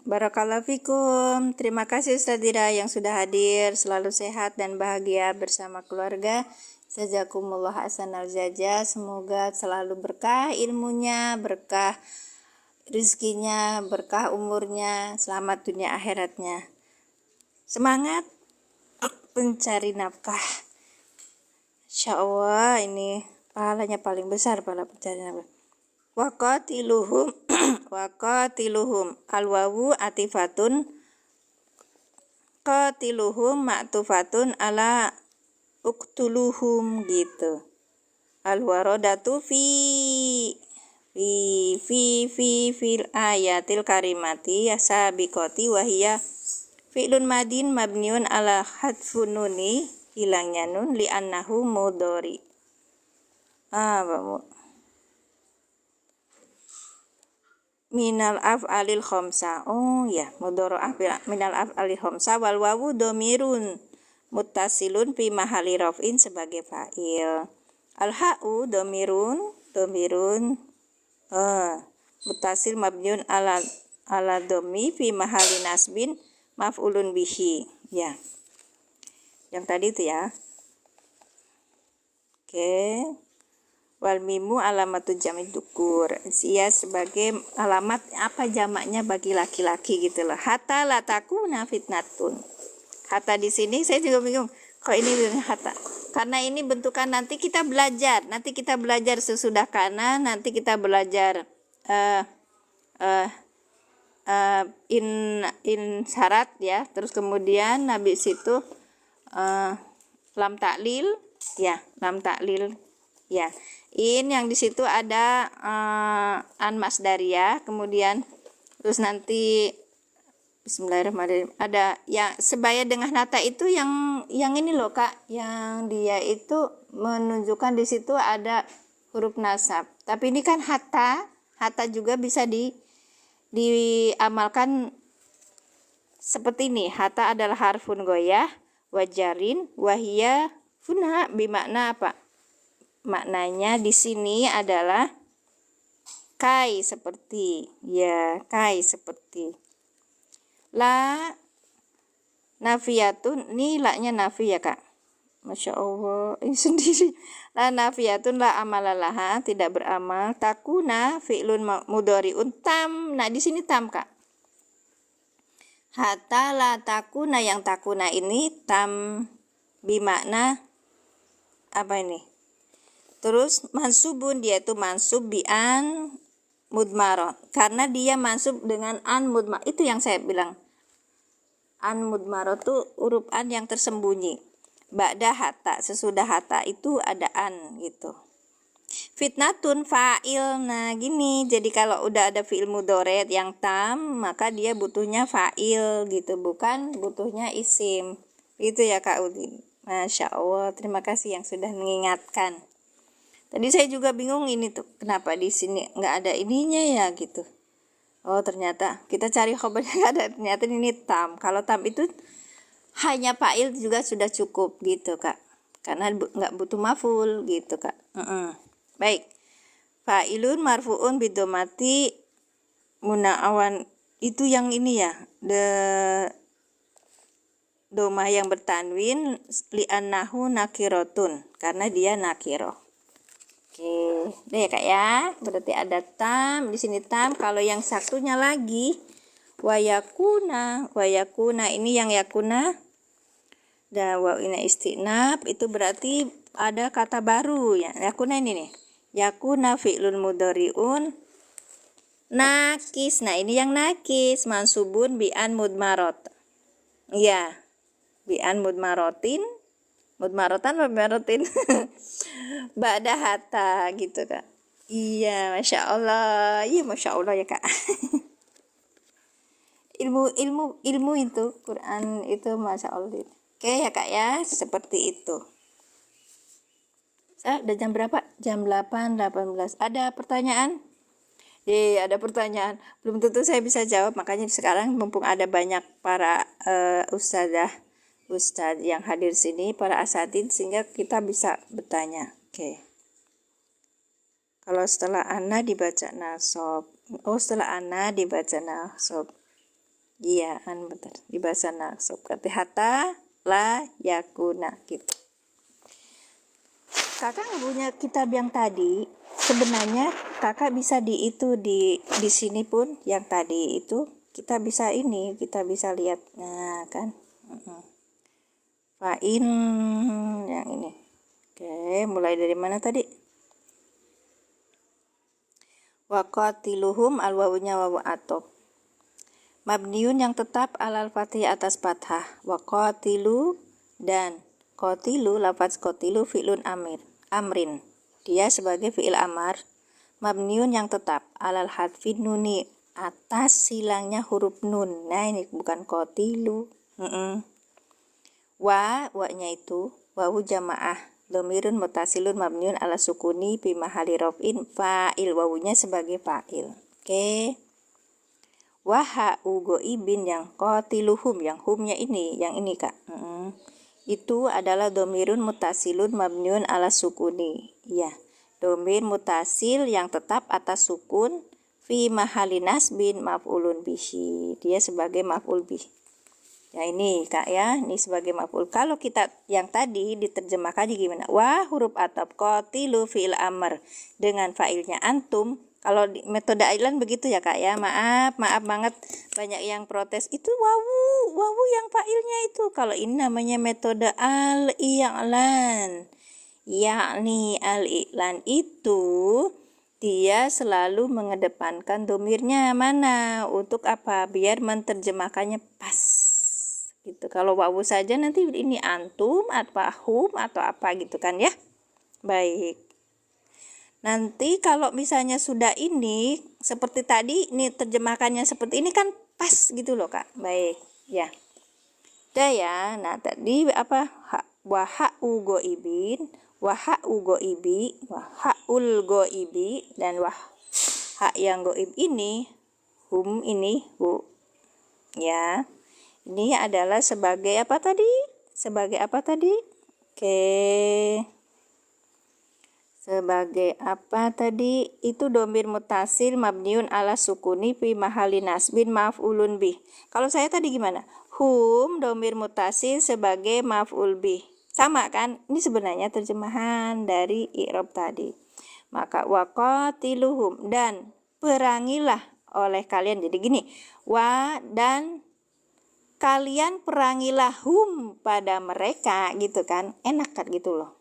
Barakallahu fikum. Terima kasih Ustaz Dira yang sudah hadir. Selalu sehat dan bahagia bersama keluarga. Jazakumullah hasanal jazaa. Semoga selalu berkah ilmunya, berkah rezekinya, berkah umurnya, selamat dunia akhiratnya. Semangat pencari nafkah. Insya Allah ini pahalanya paling besar pahala pencari nafkah. Waqatiluhum alwawu atifatun qatiluhum ma'tufatun ala uktuluhum gitu. Alwarodatu fil ayatil karimati sabiqati wahiyya fi'lun madin mabniun ala hadfun nuni, hilangnya nun li'annahu mudhari. Minal af'alil khamsa. Oh ya, mudhari minal af'alil khamsa wal wawu domirun muttasilun fi mahalli raf'in sebagai fa'il. Al ha'u domirun muttasil mabniun ala dhammi fi mahalli nasbin maf'ulun bihi. Ya. Yang tadi itu ya. Oke. Wal mimu alamatu jam'i dukur. Ia sebagai alamat apa jamaknya bagi laki-laki gitu loh. Hatta la takuna fitnatun. Hatta di sini saya juga bingung. Kok ini hatta? Karena ini bentukan nanti kita belajar sesudah kana, nanti kita belajar in syarat ya, terus kemudian habis itu lam taklil ya, in yang di situ ada an masdariyah, kemudian terus nanti Bismillahirrahmanirrahim ada yang sebaya dengan nata itu yang ini loh Kak, yang dia itu menunjukkan di situ ada huruf nasab, tapi ini kan hatta juga bisa diamalkan seperti ini. Hatta adalah harfun goyah wajarin wahia funa bimakna apa? Maknanya di sini adalah kai seperti la nafiyatun, ini la-nya nafi ya Kak. Masya Allah, ini sendiri. La nafiyatun la amalalaha, tidak beramal. Takuna fi'lun mudhari'un tam. Nah di sini tam Kak. Hatta la takuna, yang takuna ini tam bimakna apa ini? Terus mansubun, dia itu mansub bi'an mudmarah, karena dia mansub dengan an mudmarah. Itu yang saya bilang. An mudmarah itu huruf an yang tersembunyi. Ba'da hatta, sesudah hatta itu ada an gitu. Fitnatun fa'il. Nah gini, jadi kalau udah ada fi'il mudhoret yang tam, maka dia butuhnya fa'il gitu, bukan butuhnya isim. Itu ya Kak Udin. Masya Allah, terima kasih yang sudah mengingatkan. Tadi saya juga bingung ini tuh, kenapa di sini nggak ada ininya ya gitu. Oh ternyata kita cari khobarnya nggak ada, ternyata ini tam. Kalau tam itu hanya fa'il juga sudah cukup gitu Kak, karena nggak butuh maf'ul gitu Kak. Baik, fa'ilun marfu'un bidomati muna'awan, itu yang ini ya, domah yang bertanwin li'annahu nakirotun, karena dia nakiro. Oke, udah ya Kak ya. Berarti ada tam di sini tam. Kalau yang satunya lagi wayakuna ini yang yakuna dan wawina istinab, itu berarti ada kata baru ya. Yakuna ini nih. Yakuna fi'lun mudhari'un nakis. Nah, ini yang nakis, mansubun bi'an mudmarot. Iya. Bi'an mudmarotin. Mudmarotan apa mudmarotin? Ba'da hatta gitu Kak. Iya, Masya Allah. Iya, Masya Allah ya Kak. ilmu itu Quran itu Masya Allah. Oke ya Kak ya, seperti itu. Udah jam berapa? Jam 8.18. Ada pertanyaan? Ada pertanyaan. Belum tentu saya bisa jawab, makanya sekarang mumpung ada banyak para ustadz yang hadir sini, para asatidz, sehingga kita bisa bertanya. Oke. Kalau setelah ana dibaca nasab. Oh, setelah ana dibaca nasab. Iya, betul. Dibaca nasab. Kata hatta la yakuna gitu. Kakak nggak punya kitab yang tadi. Sebenarnya kakak bisa di sini pun yang tadi itu kita bisa lihat. Nah kan, fa'in yang ini. Oke, mulai dari mana tadi? Waqatiluhum al-wawunya wawu atop. Mabniun yang tetap alal fathih atas fathah. Waqatilu dan qatilu, lafaz qatilu fi'lun amrin. Dia sebagai fi'il amar. Mabniun yang tetap alal hadfin nuni, atas silangnya huruf nun. Nah ini bukan qatilu. Wa-nya itu wawu jamaah dhamirun mutasilun mabniun ala sukuni fi mahali raf'in fa'il, wawunya sebagai fa'il. Oke. Wa ha'u goibin yang qatiluhum, yang humnya ini, yang ini Kak. Itu adalah dhamirun mutasilun mabniun ala sukuni. Ya, dhamir mutasil yang tetap atas sukun fi mahali nasbin maf'ulun bihi. Dia sebagai maf'ul bih. Ya ini Kak ya, ini sebagai maf'ul. Kalau kita yang tadi diterjemahkan gimana? Wa huruf ataf qatilu fi'il amr dengan fa'ilnya antum. Kalau di metode Island begitu ya Kak ya. Maaf banget banyak yang protes itu wawu yang fa'ilnya itu. Kalau ini namanya metode al-i'lan. Yakni al-i'lan itu dia selalu mengedepankan domirnya mana, untuk apa? Biar menerjemahkannya pas gitu. Kalau wawu saja nanti ini antum atau hum atau apa gitu kan ya. Baik. Nanti kalau misalnya sudah ini seperti tadi, ini terjemahkannya seperti ini kan pas gitu loh Kak. Baik, ya. Udah ya. Nah, tadi apa? Waha'u goibin, waha'u goibi, waha'ul goibi, dan ha yang goib ini, hum ini, hu. Ya. Ini adalah sebagai apa tadi? Sebagai apa tadi? Oke. Sebagai apa tadi? Itu dhamir mutasil mabniun ala sukuni fi mahali nasbin maf'ulun bih. Kalau saya tadi gimana? Hum dhamir mutasil sebagai maf'ul bih. Sama kan? Ini sebenarnya terjemahan dari i'rab tadi. Maka waqatiluhum, dan perangilah oleh kalian. Jadi gini, wa dan kalian perangilah hum pada mereka gitu kan. Enak kan gitu loh.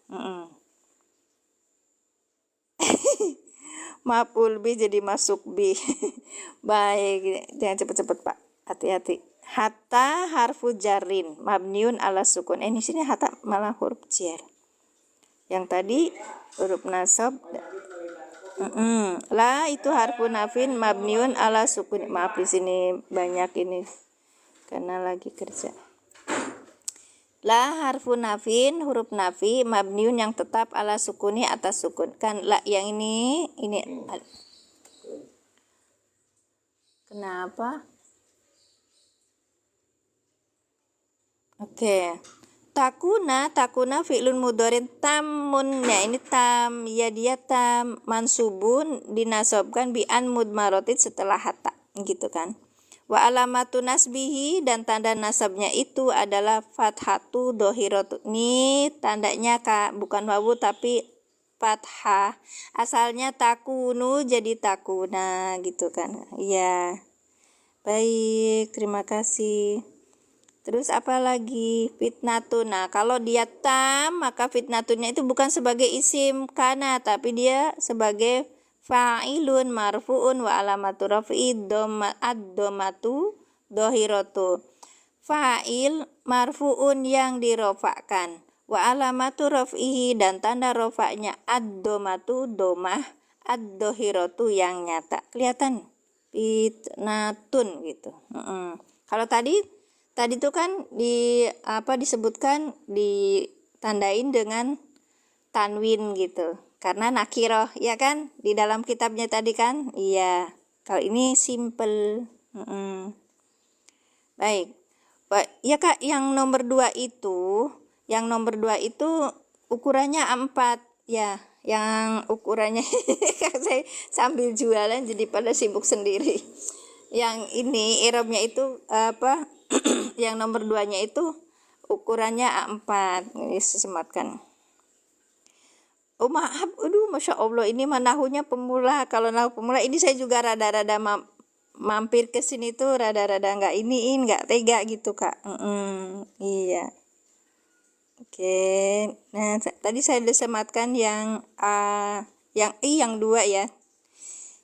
Maf'ul bih jadi masuk bih. Baik, jangan cepet-cepet Pak, hati-hati. Hatta harfu jarrin mabniun ala sukun. Ini sini hatta malah huruf jar. Yang tadi huruf nasab La itu harfu nafin mabniun ala sukun. Maaf di sini banyak ini karena lagi kerja. La harfu nafin, huruf nafi mabniun yang tetap ala sukuni atas sukun. Kan la yang ini kenapa? Oke. Takuna fi'lun mudhorin tamun. Ya ini tam, ya dia tam mansubun dinasobkan bi an mudmarotin setelah hatta gitu kan. Wa alamatu nasbihi dan tanda nasabnya itu adalah fathatu dohiratu. Ini tandanya bukan wawu tapi fathah. Asalnya takunu jadi takuna gitu kan. Iya. Baik, terima kasih. Terus apa lagi? Fitnatun. Nah, kalau dia tam, maka fitnatunnya itu bukan sebagai isim kana, tapi dia sebagai fa'ilun marfu'un wa alamatu raf'i ad-dhammatu dhahiratu. Fa'il marfu'un yang dirofakkan. Wa alamatu raf'ihi dan tanda rofaknya ad-dhammatu dhammah ad-dhahiratu yang nyata. Kelihatan? Fitnatun gitu. Kalau tadi itu kan disebutkan ditandain dengan tanwin gitu. Karena nakiroh, ya kan? Di dalam kitabnya tadi kan? Iya. Kalau ini simple. Baik. Ya Kak, yang nomor 2 itu ukurannya A4 ya. Yang ukurannya saya sambil jualan jadi pada sibuk sendiri. Yang ini i'rabnya itu yang nomor 2-nya itu ukurannya A4. Ini sesematkan. Oh maaf, aduh Masya Allah ini mah nahunya pemula. Kalau nahu pemula ini saya juga rada-rada mampir ke sini tuh rada-rada nggak tega gitu Kak. Iya. Oke. Nah tadi saya sematkan yang yang 2 ya.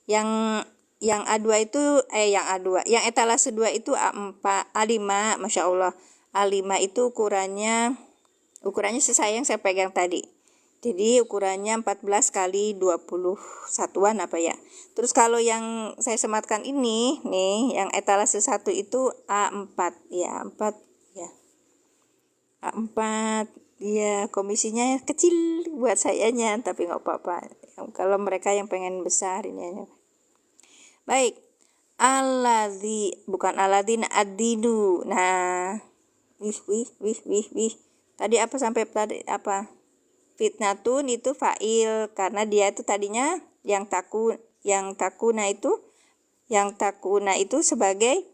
Yang A2 itu yang etalase 2 itu A4, A5, Masya Allah. A5 itu ukurannya yang saya pegang tadi. Jadi ukurannya 14 kali 21-an apa ya. Terus kalau yang saya sematkan ini nih, yang etalase 1 itu A4 ya, A4 ya. A4 ya, komisinya kecil buat sayanya tapi nggak apa-apa. Kalau mereka yang pengen besar ini aja. Baik, bukan aladin adinu. Nah, wih. Tadi apa sampai tadi apa? Fitnatun itu fa'il karena dia itu tadinya yang takuna itu sebagai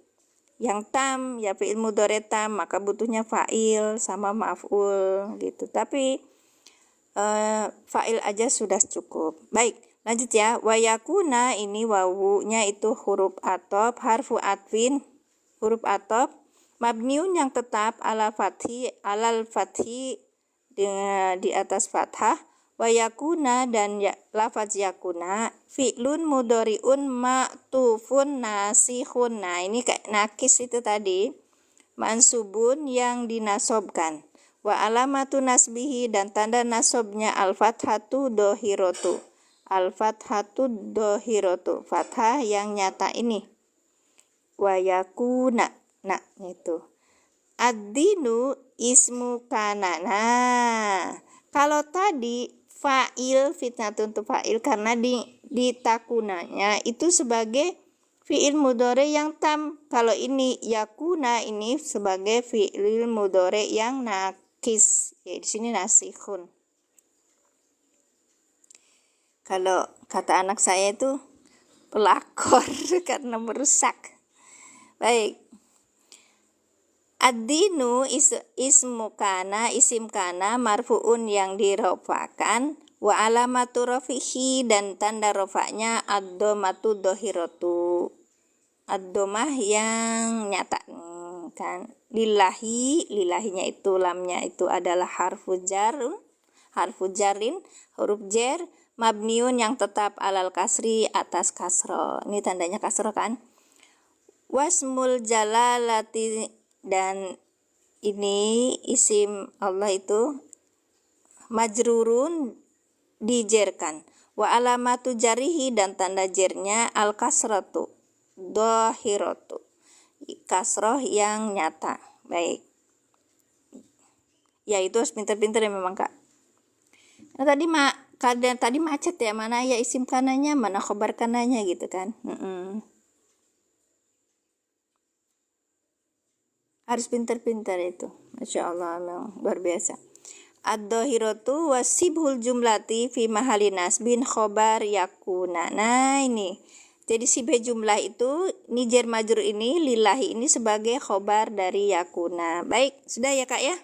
yang tam ya fi'il mudhari tam, maka butuhnya fa'il sama maf'ul gitu. Tapi fa'il aja sudah cukup. Baik. Lanjut ya, wayakuna ini wawunya itu huruf atop, harfu atfin, huruf atop, mabniun yang tetap alal fathi di atas fathah, wayakuna dan lafaz yakuna, fi'lun mudhari'un ma'tufun nasihun. Nah ini kayak nakis itu tadi, mansubun yang dinasobkan. Wa alamatu nasbihi dan tanda nasobnya al-fathatu dohiratu. Al-fathatu dohiratu, fathah yang nyata ini. Wa yakuna, nah itu. Ad-dinu ismu kana. Nah, kalau tadi fa'il fitnatun itu fa'il karena di takunanya itu sebagai fi'il mudhari yang tam. Kalau ini yakuna ini sebagai fi'il mudhari yang nakis. Ya di sini nasihun. Kalau kata anak saya itu pelakor karena merusak. Baik. Ad-dinu ismu kana, isim kana marfu'un yang dirofakan, wa alamatu rafihi dan tanda rofaknya ad-dhammatu dhahiratu. Ad-dhammah yang nyata kan. Lillahinya itu lamnya itu adalah harfu jarin, huruf jar, mabniun yang tetap alal kasri atas kasro. Ini tandanya kasro kan. Wasmul jalalati dan ini isim Allah itu majrurun dijerkan. Wa alamatu jarihi, dan tanda jernya al kasratu dhahiratu, kasroh yang nyata. Baik, ya itu harus pinter-pinter ya memang Kak. Nah tadi macet ya, mana ya isim kananya, mana khobar kananya gitu kan. Harus pinter-pinter itu. Masya Allah, memang luar biasa. Ad-dhahiratu wasibhul jumlati fi mahali nasbin khobar yakuna. Nah ini, jadi sibh jumlah itu, nijer majrur ini, lillahi ini sebagai khobar dari yakuna. Baik, sudah ya Kak ya.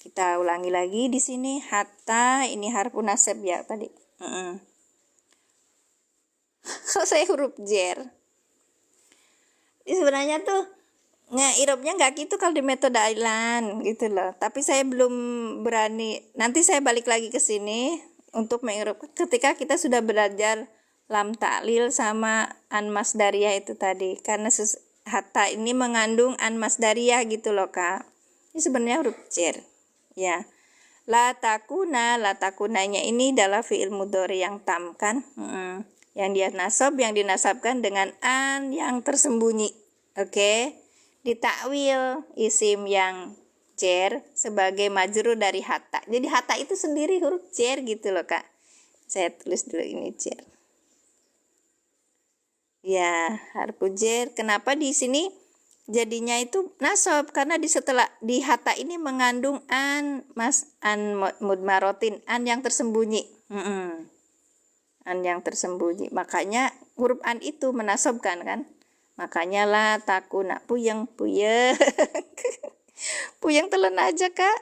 Kita ulangi lagi di sini. Hatta ini harfu nasab ya tadi. Kalau saya huruf jer. Ini sebenarnya tuh irobnya nggak gitu kalau di metode Ailan gitu loh. Tapi saya belum berani. Nanti saya balik lagi ke sini untuk mengirob ketika kita sudah belajar lam ta'lil sama an masdariyah itu tadi. Karena hatta ini mengandung an masdariyah gitu loh Kak. Ini sebenarnya huruf jer. Ya, la takunanya ini adalah fi'il mudhari yang tam kan, yang dia nasab, yang dinasabkan dengan an yang tersembunyi. Oke, ditakwil isim yang jer sebagai majrur dari hatta. Jadi hatta itu sendiri huruf jer gitu loh Kak. Saya tulis dulu ini jer. Ya, harfu jer. Kenapa di sini jadinya itu nasab? Karena setelah di hatta ini mengandung an mudmarotin, an yang tersembunyi. An yang tersembunyi. Makanya huruf an itu menasabkan kan. Makanya la takuna puyeng puyeng telan aja Kak.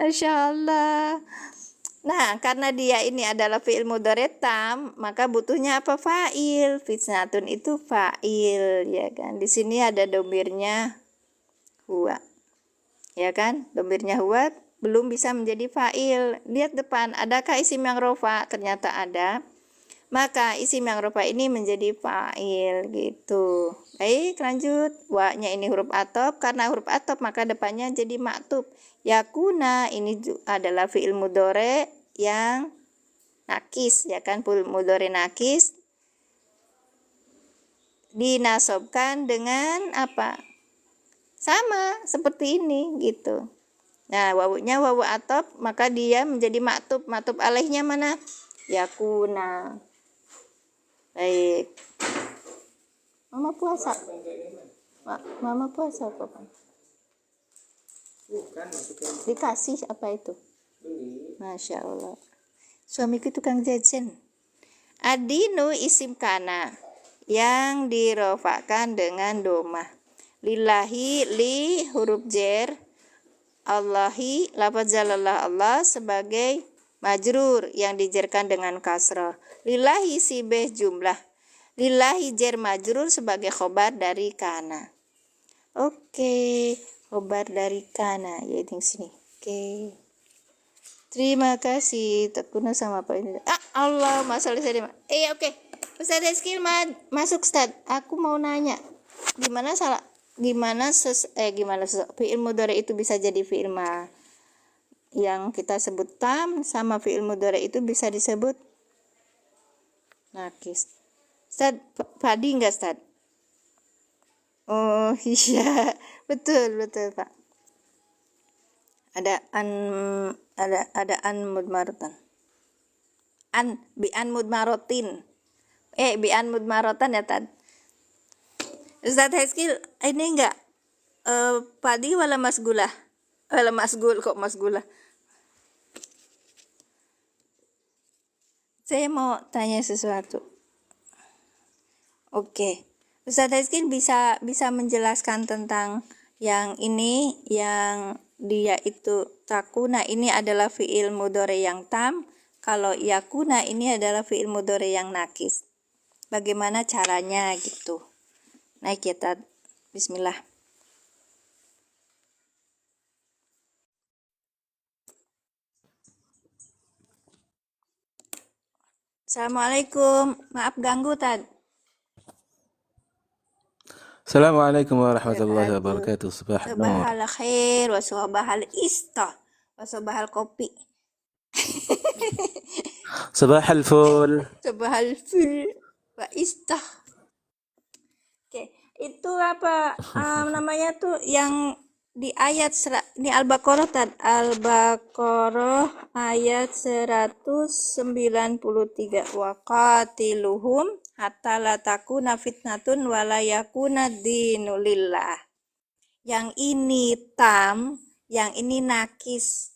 Masya Allah. Nah, karena dia ini adalah fi'il mudhari tam, maka butuhnya apa? Fa'il. Fitnatun itu fa'il, ya kan? Di sini ada domirnya huwa. Ya kan? Domirnya huwa belum bisa menjadi fa'il. Lihat depan, adakah isim yang rofa? Ternyata ada. Maka isim yang rofa ini menjadi fa'il gitu. Baik, lanjut. Wa-nya ini huruf atop. Karena huruf atop maka depannya jadi maktub. Yakuna ini adalah fi'il mudhari yang nakis, ya kan, fi'il mudhari nakis dinasobkan dengan apa? Sama seperti ini gitu. Nah, wawunya wawu atop, maka dia menjadi maktub. Maktub alaihnya mana? Yakuna. Baik. Mama puasa. Mama puasa kok kan? Bukan, maksudnya Dikasih apa itu? beli. Masya Allah. Suamiku tukang jajan. Adinu isim kana yang dirofakan dengan domah. Lillahi li huruf jer. Allahi lafaz jalallah Allah sebagai majrur yang dijerkan dengan kasrah. Lillahi sibeh jumlah. Lillahi jer majrur sebagai khobar dari kana. Oke, khobar dari kana yaitu sini. Oke. Terima kasih. Tekuna sama apa ini? Allah, masalah saya. Oke. Ustaz Rizky masuk Ustaz. Aku mau nanya. Gimana fi'il mudhari itu bisa jadi fi'il ma yang kita sebut tam, sama fi'il mudhari itu bisa disebut nakis. Ustaz, padi enggak Ustaz? Oh iya, betul Pak. Ada an mudmarotan. Bi an mudmarotin. Bi an mudmarotan ya Tad. Ustaz Heskil, ini enggak padi wala masgulah? Wala masgul kok masgulah. Saya mau tanya sesuatu. Oke. Ustaz Heskil bisa menjelaskan tentang yang ini, yang dia itu takuna ini adalah fi'il mudhari yang tam, kalau yakuna ini adalah fi'il mudhari yang nakis. Bagaimana caranya gitu? Naik ya Tad. Bismillah. Assalamualaikum. Maaf ganggu Tad. Assalamualaikum warahmatullahi wabarakatuh. Subhanallah. Sabahal khair wa sabahal ista wa sabahal kopi. صباح الفل. Subhal fil wa istah. Oke, itu apa namanya tuh yang di ayat ini Al-Baqarah Al-Baqarah ayat 193 waqatiluhum hatta la takuna fitnatun wa la yakuna dinu lillah. Yang ini tam, yang ini nakis.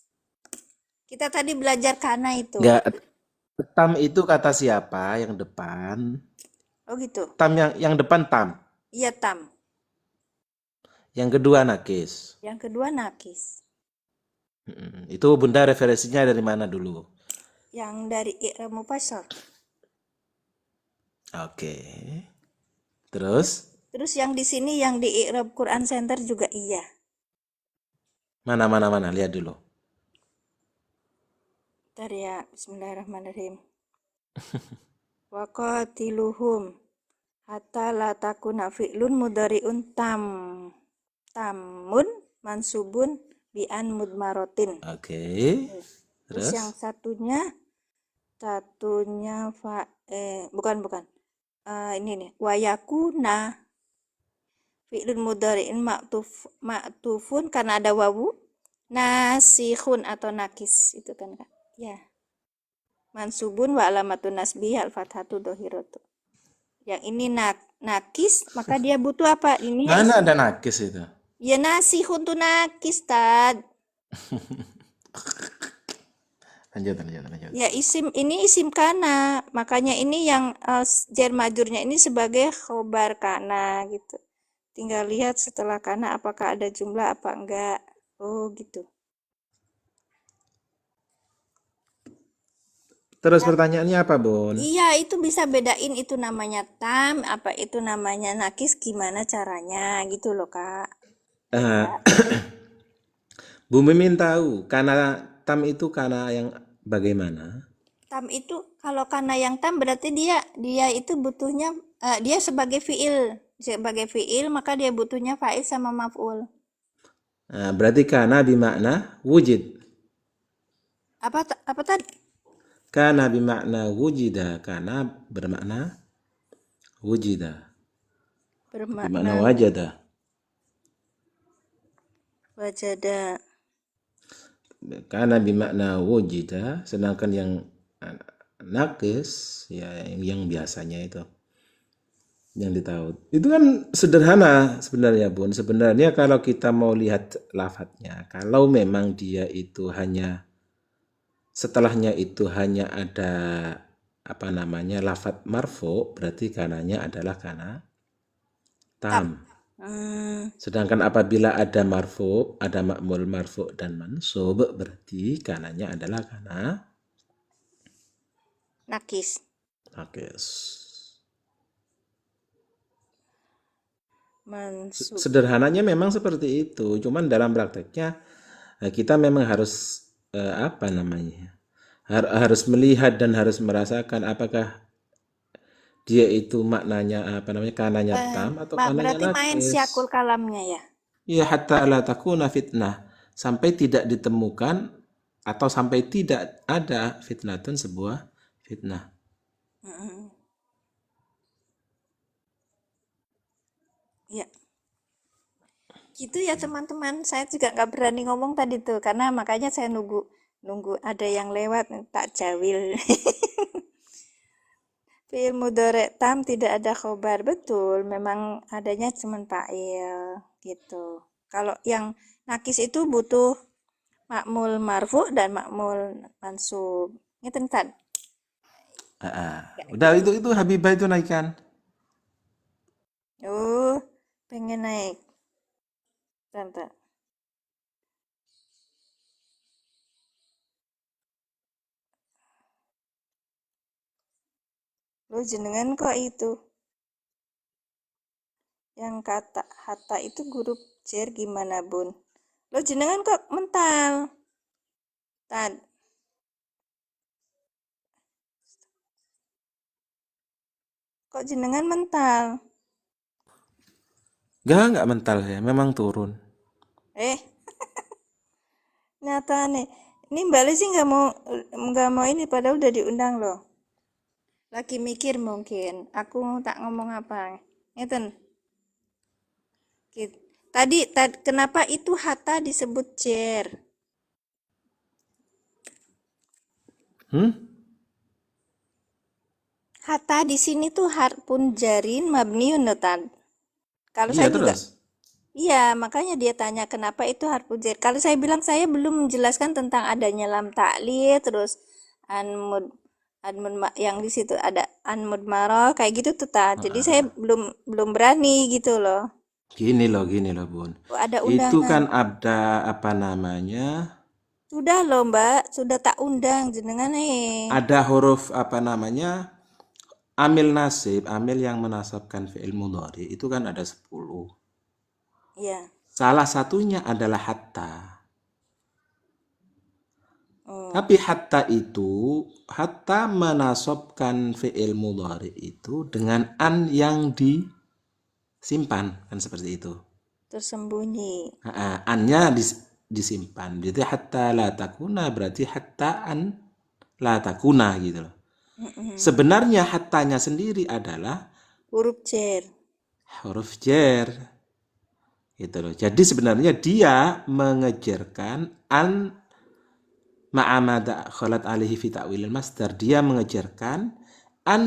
Kita tadi belajar kana itu. Enggak, tam itu kata siapa yang depan? Oh gitu. Tam yang depan tam. Iya tam. Yang kedua nakis. Yang kedua nakis. Itu Bunda referensinya dari mana dulu? Yang dari i'rab mufassal. Oke. Terus Terus yang di sini yang di i'rab Quran Center juga iya. mana lihat dulu. Bentar ya, bismillahirrahmanirrahim. Waqatiluhum hatta la takuna fi'lun mudhari'un tamun mansubun bi'an mudmarotin. Oke. Terus yang satunya bukan ini nih wayakuna fi'lun mudhari'in ma'tufun karena ada wawu nasikhun atau nakis itu kan Kak. Ya. Mansubun wa alamatun nasbihi al-fathatu dhahiratu. Yang ini nakis, maka dia butuh apa? Ini Mana ada nakis itu? ya nasihun tuh nakis, Tad. Lanjut. Ya ini isim kana, makanya ini yang jar majurnya ini sebagai khobar kana gitu. Tinggal lihat setelah kana apakah ada jumlah apa enggak. Oh gitu. Terus pertanyaannya apa, Bun? Iya, itu bisa bedain itu namanya tam, apa itu namanya nakis, gimana caranya gitu loh, Kak. Bu Mimin tahu karena tam itu karena yang bagaimana? Tam itu kalau karena yang tam berarti dia itu butuhnya dia sebagai fiil maka dia butuhnya fa'il sama maf'ul. Berarti karena bimakna wujud. Apa tadi? Kana bimakna wujida, kana bermakna wujida. Bermakna wajada. Wajada. Kana bimakna wujida, sedangkan yang nakis ya yang biasanya itu yang ditahu. Itu kan sederhana sebenarnya, Bun. Sebenarnya kalau kita mau lihat lafadznya, kalau memang dia itu hanya setelahnya itu hanya ada lafadz marfu, berarti kananya adalah kana tam. Sedangkan apabila ada marfu, ada ma'mul marfu dan mansub, berarti kananya adalah kana nakis. Mansub. Sederhananya memang seperti itu, cuman dalam prakteknya kita memang harus harus melihat dan harus merasakan apakah dia itu maknanya kananya tam atau kananya berarti main nakis. syakul kalamnya ya. Ya, hatta la takuna fitnah, sampai tidak ditemukan atau sampai tidak ada fitnatun, sebuah fitnah. Ya. Gitu ya teman-teman, saya juga nggak berani ngomong tadi tuh karena makanya saya nunggu ada yang lewat tak jawil. Fi'il mudhari' tam tidak ada khobar, betul, memang adanya cuman fa'il gitu. Kalau yang nakis itu butuh ma'mul marfu dan ma'mul mansub. Ngeten Tan? Udah itu Habibah itu naikkan. Oh, pengen naik. Tante. Lo jenengan kok itu? Yang kata hatta itu huruf jar gimana, Bun? Lo jenengan kok mental? Tan. Kok jenengan mental? Enggak mental ya, memang turun. Nyata nih. Ini Mbak Lesi nggak mau ini padahal udah diundang loh. Lagi mikir mungkin. Aku tak ngomong apa. Ngeten. Gitu. Tadi kenapa itu Hatta disebut jer? Hmm? Hatta di sini tuh harpun jarin mabniun loh, Tan. Kalau Iya saya juga terus. iya, makanya dia tanya kenapa itu harfu jar. Kalau saya bilang saya belum menjelaskan tentang adanya lam ta'lil, terus anmud yang di situ ada anmud maro kayak gitu tuh ta. Jadi saya belum belum berani gitu loh. Gini loh Bun. Oh, ada Itu undangan. kan ada apa namanya? Sudah loh Mbak, sudah tak undang jenengan Ada huruf apa namanya? Amil nasib, amil yang menasabkan fi'il mudhari itu kan ada 10. Iya. Salah satunya adalah hatta. Hmm. Tapi hatta menasabkan fi'il mudhari itu dengan an yang disimpan kan seperti itu. Tersembunyi. Annya disimpan. Jadi hatta la takuna berarti hatta an la takuna gitu loh. Sebenarnya hattanya sendiri adalah Huruf jar. huruf jer gitu loh. Jadi sebenarnya dia mengejarkan an ma'amada khalat alihi fi ta'wil masdar. Dia mengejarkan an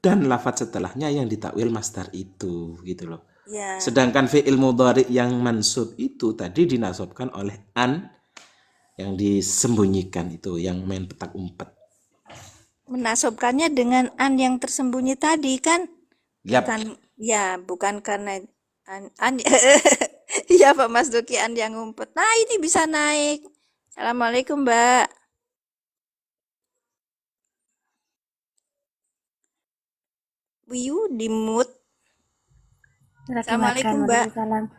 dan lafaz setelahnya yang ditakwil masdar itu gitu loh. Ya, Sedangkan fi'il mudhari yang mansub itu tadi dinasabkan oleh an yang disembunyikan itu, yang main petak umpet. menasobkannya dengan an yang tersembunyi tadi kan? Yap. Bukan, ya, bukan karena an iya Pak Mas Duki an yang ngumpet. Nah, ini bisa naik. Assalamualaikum, Mbak. Wiu di mute. Lagi makan, Assalamualaikum, Mbak. waalaikumsalam. Iya.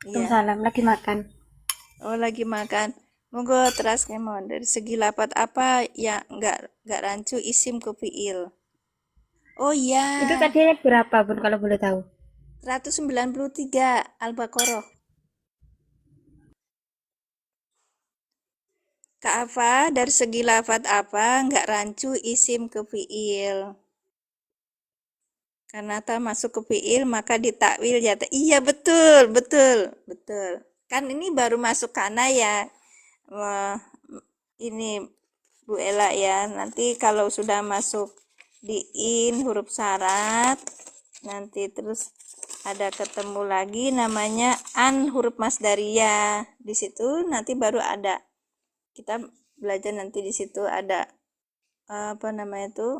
Waalaikumsalam, lagi makan. Oh, lagi makan. Monggo teras kemon. Dari segi lapat apa ya nggak rancu isim ke fiil. Oh iya, Itu tadi ayat berapa, Bun, kalau boleh tahu? 193 Al-Baqarah. Kak Afa, dari segi lafat apa nggak rancu isim ke fiil. Karena ta masuk ke fiil maka ditakwil ya. Iya betul, betul, betul. Kan ini baru masuk kana ya. Wah, ini Bu Ela ya. Nanti kalau sudah masuk di in huruf syarat, nanti terus ada ketemu lagi namanya an huruf masdaria. Di situ nanti baru ada kita belajar nanti di situ ada apa namanya itu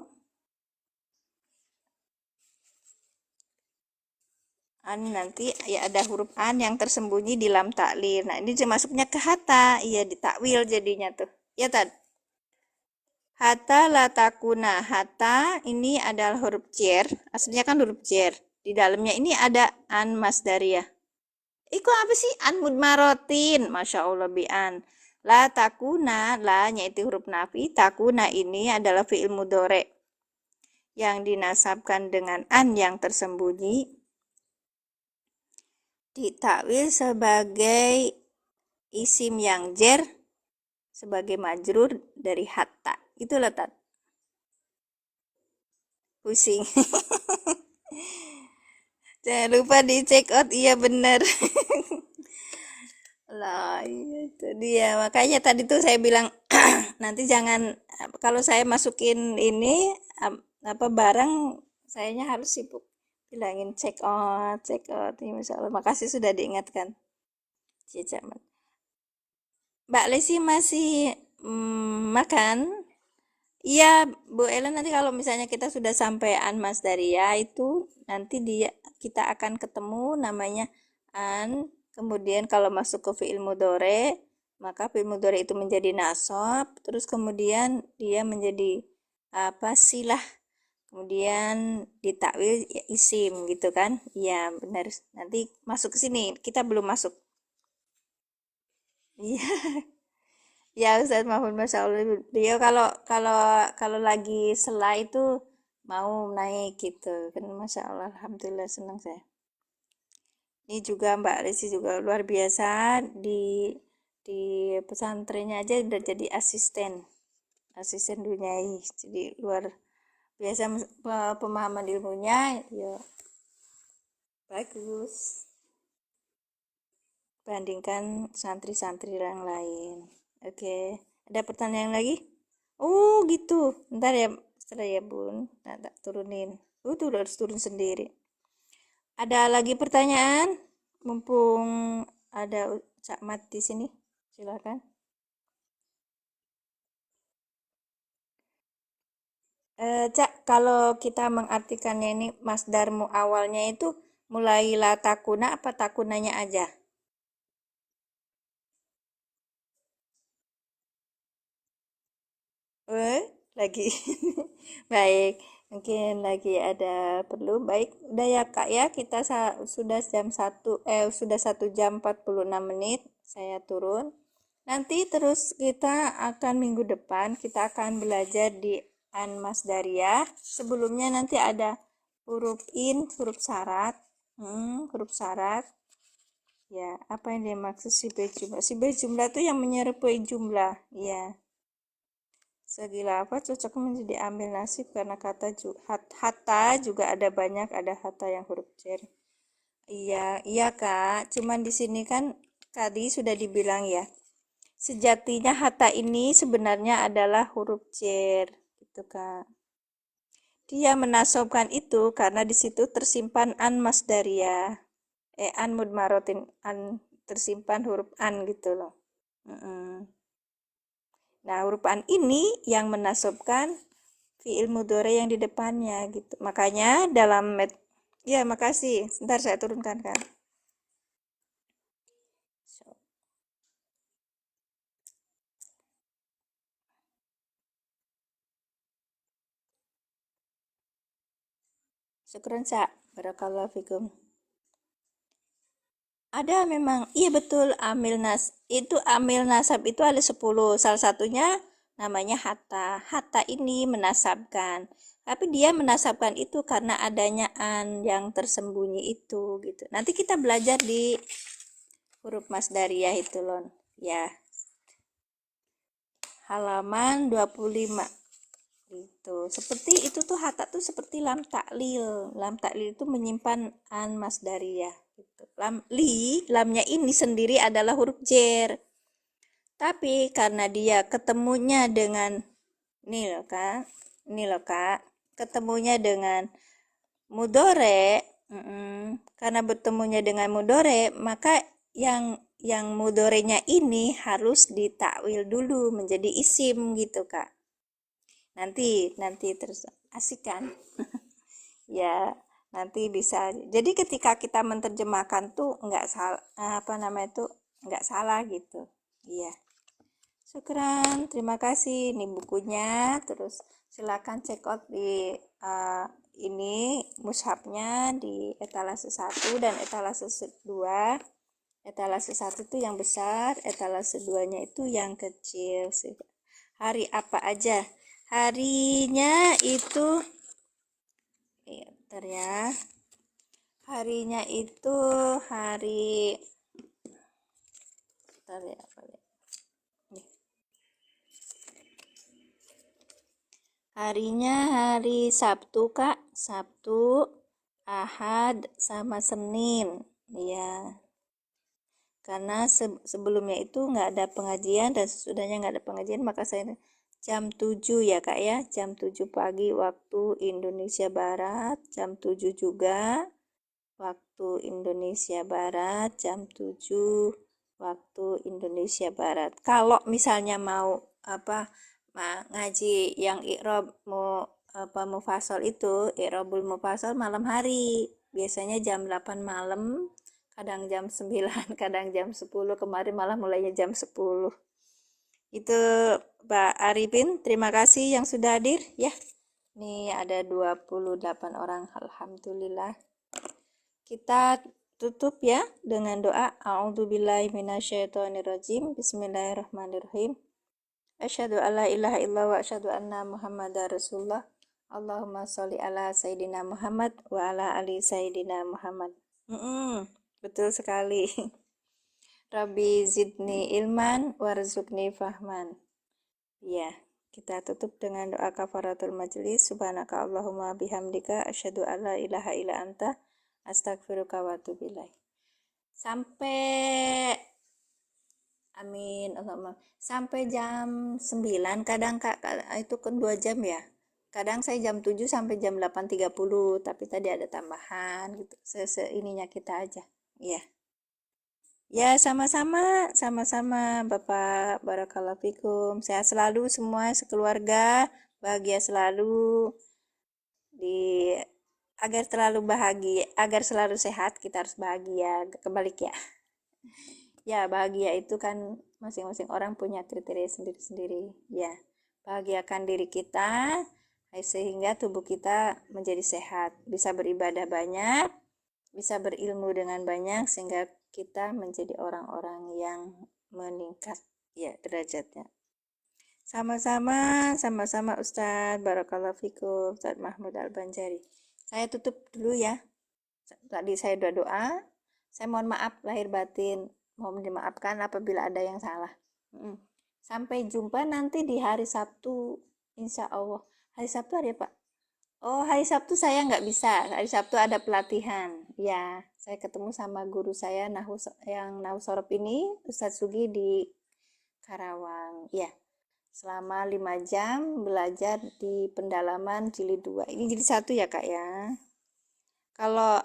an nanti ya ada huruf an yang tersembunyi di lam taklil. Nah, ini masuknya ke hatta, iya ditakwil jadinya tuh. Ya tad. Hatta la takuna. Hatta ini adalah huruf jar, aslinya kan huruf jar. Di dalamnya ini ada an masdariyah. Iku apa sih? An mudmarotin. Masya Allah bi an. La takuna, la nya itu huruf nafi. Takuna ini adalah fi'il mudhari yang dinasabkan dengan an yang tersembunyi ditakwil sebagai isim yang jer sebagai majrur dari hatta. Itu letak pusing. Jangan lupa di check out, iya bener. Lah, iya itu dia. Makanya tadi tuh saya bilang nanti jangan kalau saya masukin ini apa barang sayanya harus sibuk bilangin check out. Ya, Masya Allah. Makasih sudah diingatkan. Cica. Mbak Lesi masih makan? Iya, Bu Ellen nanti kalau misalnya kita sudah sampai an masdaria itu nanti kita akan ketemu namanya an. Kemudian kalau masuk ke fi'il mudhore, maka fi'il mudhore itu menjadi nasab, terus kemudian dia menjadi apa silah. Kemudian ditakwil ya, isim gitu kan? Iya, benar. Nanti masuk ke sini. Kita belum masuk. Iya. Ya Ustaz Mahfud, Masya Allah, beliau kalau kalau kalau lagi selai itu mau naik gitu kan, Masya Allah, Alhamdulillah senang saya. Ini juga Mbak Resi juga luar biasa di di pesantrennya aja udah jadi asisten Dunyai, jadi luar biasa pemahaman ilmunya ya bagus bandingkan santri-santri yang lain. Oke, ada pertanyaan lagi? Oh gitu, ntar ya setelah ya bun, nah, tak turunin. Tuh harus turun sendiri. Ada lagi pertanyaan? Mumpung ada Cak Mat di sini, silakan. Cak, kalau kita mengartikannya ini masdarmu awalnya itu mulai la takuna apa takunanya aja? Lagi. Baik, mungkin lagi ada perlu. Baik, udah ya Kak ya, kita sudah sudah 1 jam 46 menit saya turun. Nanti terus kita akan minggu depan kita akan belajar di An Masdariyah. Sebelumnya nanti ada huruf huruf syarat. Huruf syarat. Ya, apa yang dimaksud sibah jumlah? Sibah jumlah itu yang menyerupai jumlah, ya. Segi lafaz cocok menjadi ambil nasib karena kata hatta juga ada banyak, ada hatta yang huruf jar. Iya Kak, cuman di sini kan tadi sudah dibilang ya. Sejatinya hatta ini sebenarnya adalah huruf jar, gitu Kak. Dia menasobkan itu karena di situ tersimpan an masdariyah. An mudmarotin, an tersimpan huruf an gitu loh. Nah, huruf an ini yang menasobkan fi'il mudhari yang di depannya gitu. Makanya dalam ya makasih. Sebentar saya turunkan kan. Syukran Sa. Barakallahu fikum. Ada memang, iya betul, amil nasab itu ada 10. Salah satunya namanya hatta. Hatta ini menasabkan. Tapi dia menasabkan itu karena adanya an yang tersembunyi itu gitu. Nanti kita belajar di huruf masdariyah itu loh. Ya. Halaman 25. Itu. Seperti itu tuh hatta tuh seperti lam taklil. Lam taklil itu menyimpan an masdariyah gitu. Lamnya ini sendiri adalah huruf jer. Tapi karena dia ketemunya dengan ini loh Kak, ketemunya dengan mudore, karena bertemunya dengan mudore, maka yang mudorenya ini harus ditakwil dulu menjadi isim gitu Kak. Nanti terus asik kan? Ya, nanti bisa. Jadi ketika kita menerjemahkan tuh nggak salah, nggak salah gitu. Iya. Syukran, terima kasih. Ini bukunya, terus silakan check out di ini mushafnya di etalase 1 dan etalase 2. Etalase 1 itu yang besar, etalase 2-nya itu yang kecil. Hari apa aja? Harinya itu bentar ya. Harinya itu hari bentar ya, harinya hari Sabtu Kak, Sabtu, Ahad, sama Senin ya. Karena sebelumnya itu nggak ada pengajian dan sesudahnya nggak ada pengajian, maka saya jam 7 ya Kak ya, jam 7 pagi waktu Indonesia Barat, jam 7 juga waktu Indonesia Barat, jam 7 waktu Indonesia Barat. Kalau misalnya mau ngaji yang i'rab mufasal itu, i'rabul mufasal malam hari. Biasanya jam 8 malam, kadang jam 9, kadang jam 10, kemarin malah mulainya jam 10. Itu Pak Arifin, terima kasih yang sudah hadir ya. Nih ada 28 orang, alhamdulillah. Kita tutup ya dengan doa. A'udzubillahi minasyaitonirrajim. Bismillahirrahmanirrahim. Asyhadu alla ilaha illallah wa asyhadu anna Muhammadar Rasulullah. Allahumma sholli ala Sayyidina Muhammad wa ala ali Sayyidina Muhammad. Betul sekali. Rabbi zidni ilman warzuqni fahman. Ya, kita tutup dengan doa kafaratul majlis. Subhanaka Allahumma bihamdika asyhadu an la ilaha illa anta astaghfiruka wa atubu ilaik. Sampai amin Allahumma. Sampai jam 9 kadang Kak, itu kan 2 jam ya. Kadang saya jam 7 sampai jam 8.30, tapi tadi ada tambahan gitu. Ininya kita aja. Ya. Ya, sama-sama Bapak, barakallahu fikum. Sehat selalu semua sekeluarga, bahagia selalu. Agar selalu bahagia, agar selalu sehat, kita harus bahagia. Kebalik ya. Ya, bahagia itu kan masing-masing orang punya kriteria sendiri-sendiri. Ya, bahagiakan diri kita sehingga tubuh kita menjadi sehat, bisa beribadah banyak, bisa berilmu dengan banyak sehingga kita menjadi orang-orang yang meningkat ya derajatnya. Sama-sama Ustadz Barakallahu fikum, Ustadz Mahmud Al-Banjari. Saya tutup dulu ya. Tadi saya doa. Saya mohon maaf lahir batin, mohon dimaafkan apabila ada yang salah. Sampai jumpa nanti di hari Sabtu, insya Allah. Hari Sabtu hari apa? Oh, hari Sabtu saya nggak bisa. Hari Sabtu ada pelatihan. Ya, saya ketemu sama guru saya yang Nahu Sorop ini, Ustadz Sugi di Karawang. Ya, selama 5 jam belajar di pendalaman jilid 2. Ini jilid 1 ya Kak ya. Kalau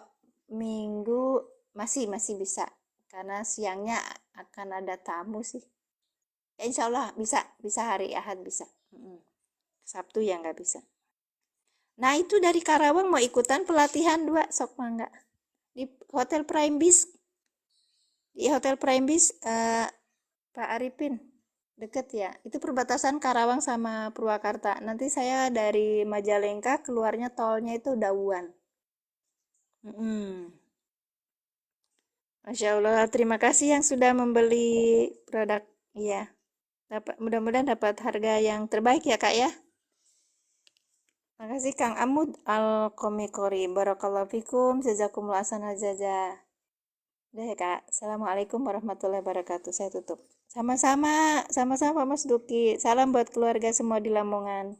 minggu masih bisa. Karena siangnya akan ada tamu sih. Ya, insya Allah bisa hari Ahad bisa. Sabtu ya nggak bisa. Nah itu dari Karawang mau ikutan pelatihan 2 sok mangga di Hotel Prime Beach. Di Hotel Prime Beach Pak Arifin deket ya. Itu perbatasan Karawang sama Purwakarta. Nanti saya dari Majalengka keluarnya tolnya itu Dawuan. Masya Allah, terima kasih yang sudah membeli produk. Iya, mudah-mudahan dapat harga yang terbaik ya Kak ya. Makasih Kang Amud Al-Komikori. Barakallahu fikum. Jazakumullah ahsanal jazaa. Udah ya Kak. Assalamualaikum warahmatullahi wabarakatuh. Saya tutup. Sama-sama Mas Duki. Salam buat keluarga semua di Lamongan.